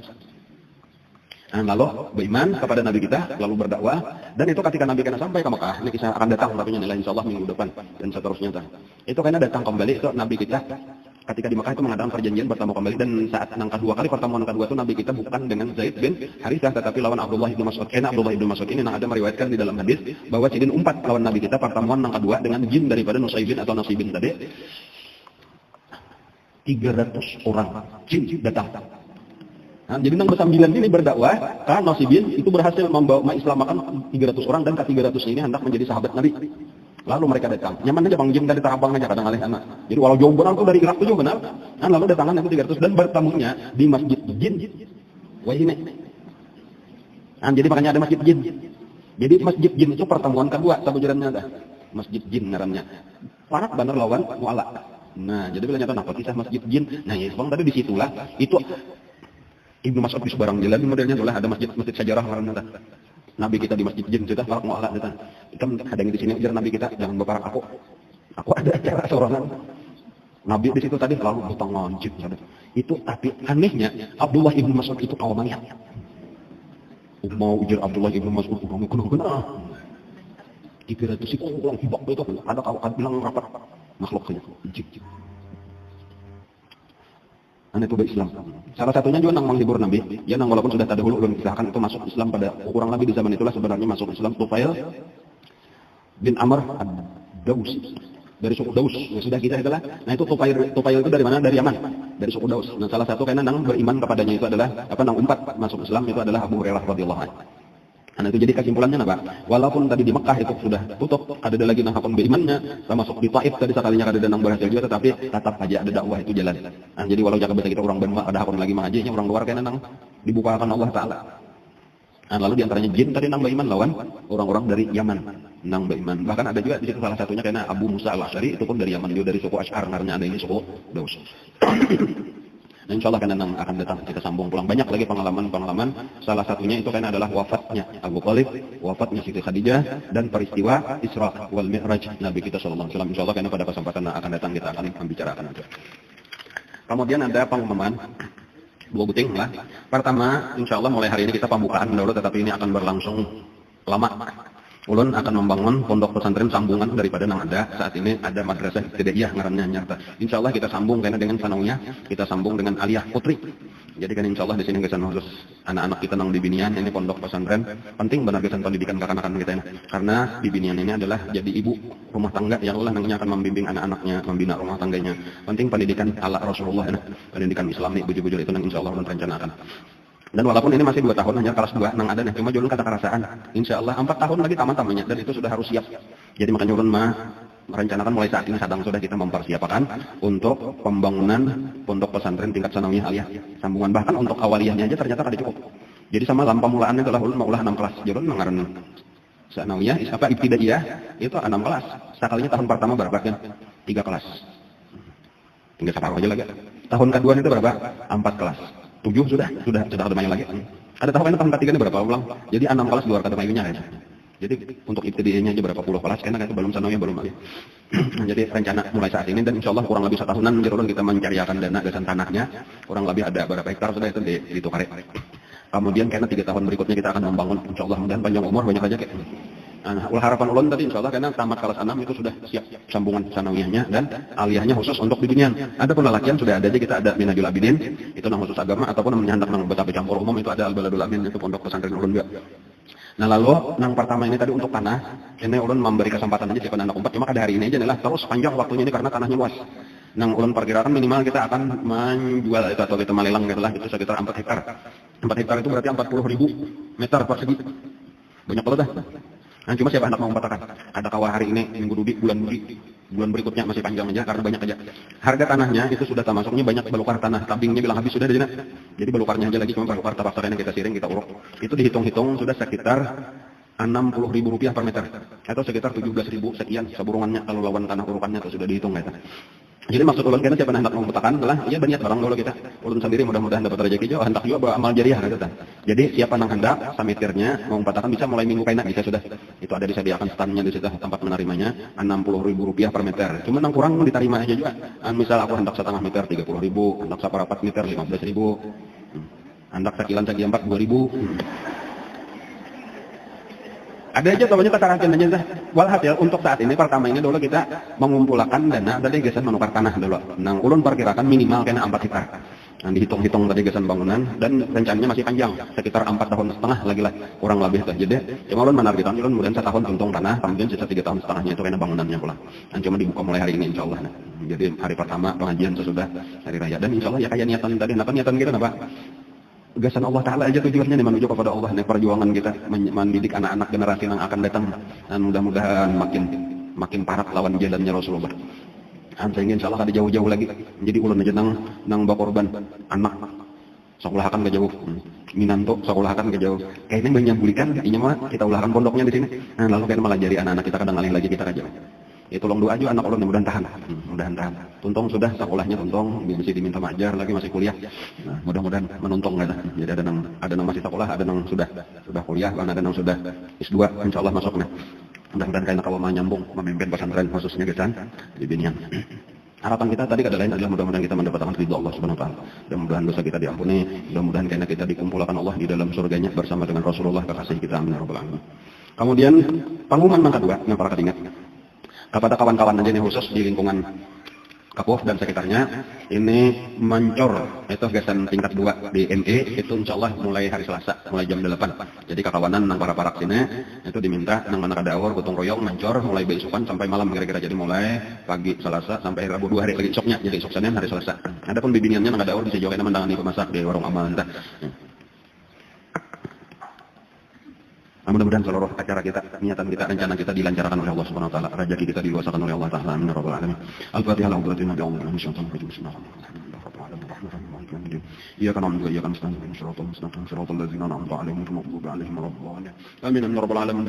Nah, lalu beriman kepada Nabi kita, lalu berdakwah, dan itu ketika Nabi kena sampai ke Mekah, ini kisah akan datang, tapi nilai insya Allah minggu depan, dan seterusnya. Itu karena datang kembali, itu Nabi kita, ketika di Mekah itu mengadakan perjanjian bertemu kembali, dan saat nangka 2 kali, pertemuan kedua itu Nabi kita bukan dengan Zaid bin Harithah, tetapi lawan Abdullah ibn Mas'ud. Karena Abdullah ibn Mas'ud ini ada meriwayatkan di dalam hadis, bahwa Sidin umpat lawan Nabi kita, pertemuan nangka 2 dengan jin daripada Nusaibin atau Nasibin tadi, 300 orang jin datang. Nah, jadi nang bersambilan ini berdakwah, kan Nasibin itu berhasil membawa Islamakan 300 orang dan ke-300 ini hendak menjadi sahabat Nabi. Lalu mereka datang. Nyaman aja Bang Jim dari Tarabang aja kadang alih anak. Jadi walau jauh benar tuh dari Irak tuh juga benar. Nah, lalu datangan itu 300 dan bertemunya di Masjid Jin. Wah ini. Nah, jadi makanya ada Masjid Jin. Jadi Masjid Jin itu pertemuan kedua sabujurannya ada. Masjid Jin ngarannya. Parak benar lawan Mu'ala. Nah, jadi bila nyata apa kisah Masjid Jin. Nah, ya Bang tadi disitulah itu Ibnu Mas'ud di sebarang jalan modelnya adalah ada masjid Sajarah ngarannya. Nabi kita di Masjid Jin sudah parak Mu'ala kita. Kita ada yang di sini ujar Nabi kita jangan berparak aku. Aku ada acara sorangan. Nabi di situ tadi lalu bertangan jin. Itu tapi anehnya Abdullah ibnu Mas'ud itu kawannya. Mau ujar Abdullah ibnu Mas'ud kamu kena. 300 itu orang hibak itu ada kawan bilang rapat makhluk saja jin. Aneh itu Islam. Salah satunya juga nang menghibur Nabi. Ya nang walaupun sudah terdahulu belum disahkan itu masuk Islam pada kurang lebih di zaman itulah sebenarnya masuk Islam Tufail bin Amr ad-Daus dari suku Daus. Ya, sudah kita itulah. Nah itu Tufail itu dari mana? Dari Yaman. Dari suku Daus. Nah salah satu karena nang beriman kepadanya itu adalah nang umpat masuk Islam itu adalah Abu Hurairah radhiyallahu anhu. Nah itu jadi kesimpulannya apa? Walaupun tadi di Mekah itu sudah tutup, ada lagi nang hakon berimannya, termasuk di Taif tadi sekalinya ada nang berhasil juga, tetapi tetap aja ada dakwah itu jalan. Nah jadi walau jaga kita orang berma ada hakon lagi mengajinya orang luar kena nang dibukakan Allah Taala. Nah lalu diantaranya jin tadi nang beriman lawan orang-orang dari Yaman nang beriman. Bahkan ada juga di situ salah satunya karena Abu Musa al-Asy'ari itu pun dari Yaman juga dari suku Asy'ar karena ada ini suku Daus. Nah, insya Allah karena akan datang kita sambung pulang banyak lagi pengalaman. Salah satunya itu karena adalah wafatnya Abu Thalib, wafatnya Siti Khadijah dan peristiwa Isra wal Mi'raj Nabi kita sallallahu alaihi wasallam. Insya Allah karena pada kesempatan yang akan datang kita akan membicarakan itu. Kemudian ada pengumuman 2 buting lah. Pertama, insya Allah mulai hari ini kita pembukaan dulu, tetapi ini akan berlangsung lama. Ulun akan membangun pondok pesantren sambungan daripada yang ada saat ini ada madrasah ibtidaiyah ngarannya nyata. Insya Allah kita sambung karena dengan sanawiyah kita sambung dengan aliyah putri. Jadi kan insya Allah di sini kesan khusus anak-anak kita nang di Binian ini pondok pesantren penting benar kesan pendidikan kekanak-kanakan kita ini. Karena di Binian ini adalah jadi ibu rumah tangga yang Allah nantinya akan membimbing anak-anaknya membina rumah tangganya. Penting pendidikan ala Rasulullah ini, pendidikan Islam nih bujur-bujur itu nang insya Allah merencanakan. Dan walaupun ini masih 2 tahun hanya kelas 2 nang ada nih cuma julun kata kerasaan. Insya Allah 4 tahun lagi taman-tamannya dan itu sudah harus siap. Jadi makanya ulun merencanakan mulai saat ini sedang sudah kita mempersiapkan untuk pembangunan pondok pesantren tingkat sanawiyah aliyah sambungan, bahkan untuk awaliyahnya aja ternyata kada cukup. Jadi sama lampa mulaannya adalah ulun mau ulah 6 kelas. Julun mengaran sanawiyah ibtidaiyah itu 6 kelas. Sekalinya tahun pertama berapa kan? 3 kelas. Tinggal separuh aja lagi. Tahun kedua itu berapa? 4 kelas. 7 sudah ada banyak lagi. Ada tahun tahun ketiga ini berapa ulang? Jadi 6 kelas luar kata mayunya aja. Jadi untuk ibtidaiyahnya aja berapa puluh kelas, karena itu belum sanawiyah belum lagi. Jadi rencana mulai saat ini dan insya Allah kurang lebih setahunan menjelang kita mencariakan dana gasan tanahnya, kurang lebih ada berapa hektar sudah itu di Tukare. Kemudian karena 3 tahun berikutnya kita akan membangun, insya Allah mudah panjang umur banyak aja kayak. Nah, harapan ulun tadi insya Allah karena tamat kelas 6 itu sudah siap sambungan sanawiyahnya dan aliyahnya khusus untuk bimbingan. Ada pun lelakian sudah ada aja, kita ada Minhajul Abidin itu nang khusus agama, ataupun namanya hendak nang betapi campur umum itu ada Al-Baladul Amin itu pondok pesantren ulun juga. Nah lalu nang pertama ini tadi untuk tanah, ini ulun memberi kesempatan aja siapa anak umpat, cuma pada hari ini aja nih lah, terus panjang waktunya ini karena tanahnya luas. Nang ulun perkirakan minimal kita akan menjual itu atau kita melelang gitu lah, itu sekitar 4 hektar. 4 hektar itu berarti 40.000 meter persegi. Banyak banget dah. Nah cuma siapa hendak mau katakan, ada kawah hari ini, minggu dudi, bulan berikutnya masih panjang aja karena banyak aja. Harga tanahnya itu sudah termasuknya banyak belukar tanah, tabingnya bilang habis sudah di sana. Jadi belukarnya aja lagi, cuma belukar tapak-tapak kita siring, kita uruk. Itu dihitung-hitung sudah sekitar 60.000 rupiah per meter, atau sekitar 17.000 sekian seburungannya kalau lawan tanah urukannya itu sudah dihitung gitu. Jadi maksud ulun karena siapa hendak membutakan adalah ya banyak barang dulu kita. Ulun sendiri mudah-mudahan dapat rezeki juga, hendak juga beramal jariah gitu kan. Jadi siapa nang hendak sametirnya mau membutakan bisa mulai minggu kainak bisa sudah. Itu ada disediakan standnya di situ tempat menerimanya 60.000 rupiah per meter. Cuma nang kurang diterima aja juga. Misal aku hendak setengah meter 30.000, hendak saparapat meter 15.000. Hendak sekilan segi 4 2.000. Ada aja tahunya ketarakin aja dah. Walhasil untuk saat ini pertama ini dulu kita mengumpulkan dana tadi gesan menukar tanah dulu. Nang ulun perkirakan minimal kena 4 hektar. Nah, dihitung-hitung tadi gesan bangunan dan rencananya masih panjang, sekitar 4 tahun setengah lagi lah kurang lebih tuh. Jadi cuma ulun menargetkan ulun kemudian 1 tahun tuntung tanah, kemudian sisa 3 tahun setengahnya itu kena bangunannya pula. Dan cuma dibuka mulai hari ini insyaallah. Nah, jadi hari pertama pengajian sesudah hari raya dan insyaallah ya kayak niatan tadi, niatan kita apa? Gagasan Allah Ta'ala aja tujuannya nih menuju kepada Allah nih, perjuangan kita mendidik anak-anak generasi yang akan datang dan mudah-mudahan makin parah lawan jalannya Rasulullah. Sehingga insya Allah ada jauh-jauh lagi. Jadi ulun aja nang bakorban anak sekolahkan ke jauh, minanto sekolahkan ke jauh. Kayaknya banyak bulikan, ini mah kita ulahkan pondoknya di sini. Nah, lalu kayak malah jadi anak-anak kita kadang alih lagi kita ke jauh. Ya tolong doa aja anak ulun mudah-mudahan tahan. Mudah-mudahan tahan. Tuntung sudah sekolahnya tuntung, masih diminta majar lagi masih kuliah. Nah, mudah-mudahan menuntung gitu. Jadi ada nang masih sekolah, ada nang sudah kuliah, ada nang sudah S2 insyaallah masuk nah. Mudah-mudahan kalian kalau mau nyambung memimpin pesantren khususnya gesan di Binian. Harapan kita tadi kada lain adalah mudah-mudahan kita mendapatkan ridha Allah Subhanahu wa taala. Mudah-mudahan dosa kita diampuni, mudah-mudahan karena kita dikumpulkan Allah di dalam surganya bersama dengan Rasulullah kekasih kita amin ya rabbal alamin. Kemudian pengumuman yang kedua yang para ingat kepada kawan-kawan aja nih khusus di lingkungan Kapuh dan sekitarnya ini mencor itu gesan tingkat 2 di ME itu insyaallah mulai hari Selasa mulai jam 8. Jadi kakawanan nang para sini itu diminta nang anak ada awor gotong royong mencor mulai besokan sampai malam kira-kira, jadi mulai pagi Selasa sampai Rabu 2 hari lagi esoknya, jadi esok Senin hari Selasa. Adapun bimbingannya nang ada awor bisa juga menangani pemasak di warung amal entah. Mudah-mudahan seluruh acara kita, niatan kita, rencana kita dilancarkan oleh Allah Subhanahu wa taala, rezeki kita diluaskan oleh Allah taala. Amin ya rabbal alamin. Al-Fatihah. Iyyaka na'budu wa iyyaka nasta'in. Shiratal mustaqim, shiratal ladzina an'amta 'alaihim ghairil maghdubi 'alaihim waladdallin. Amin ya rabbal alamin.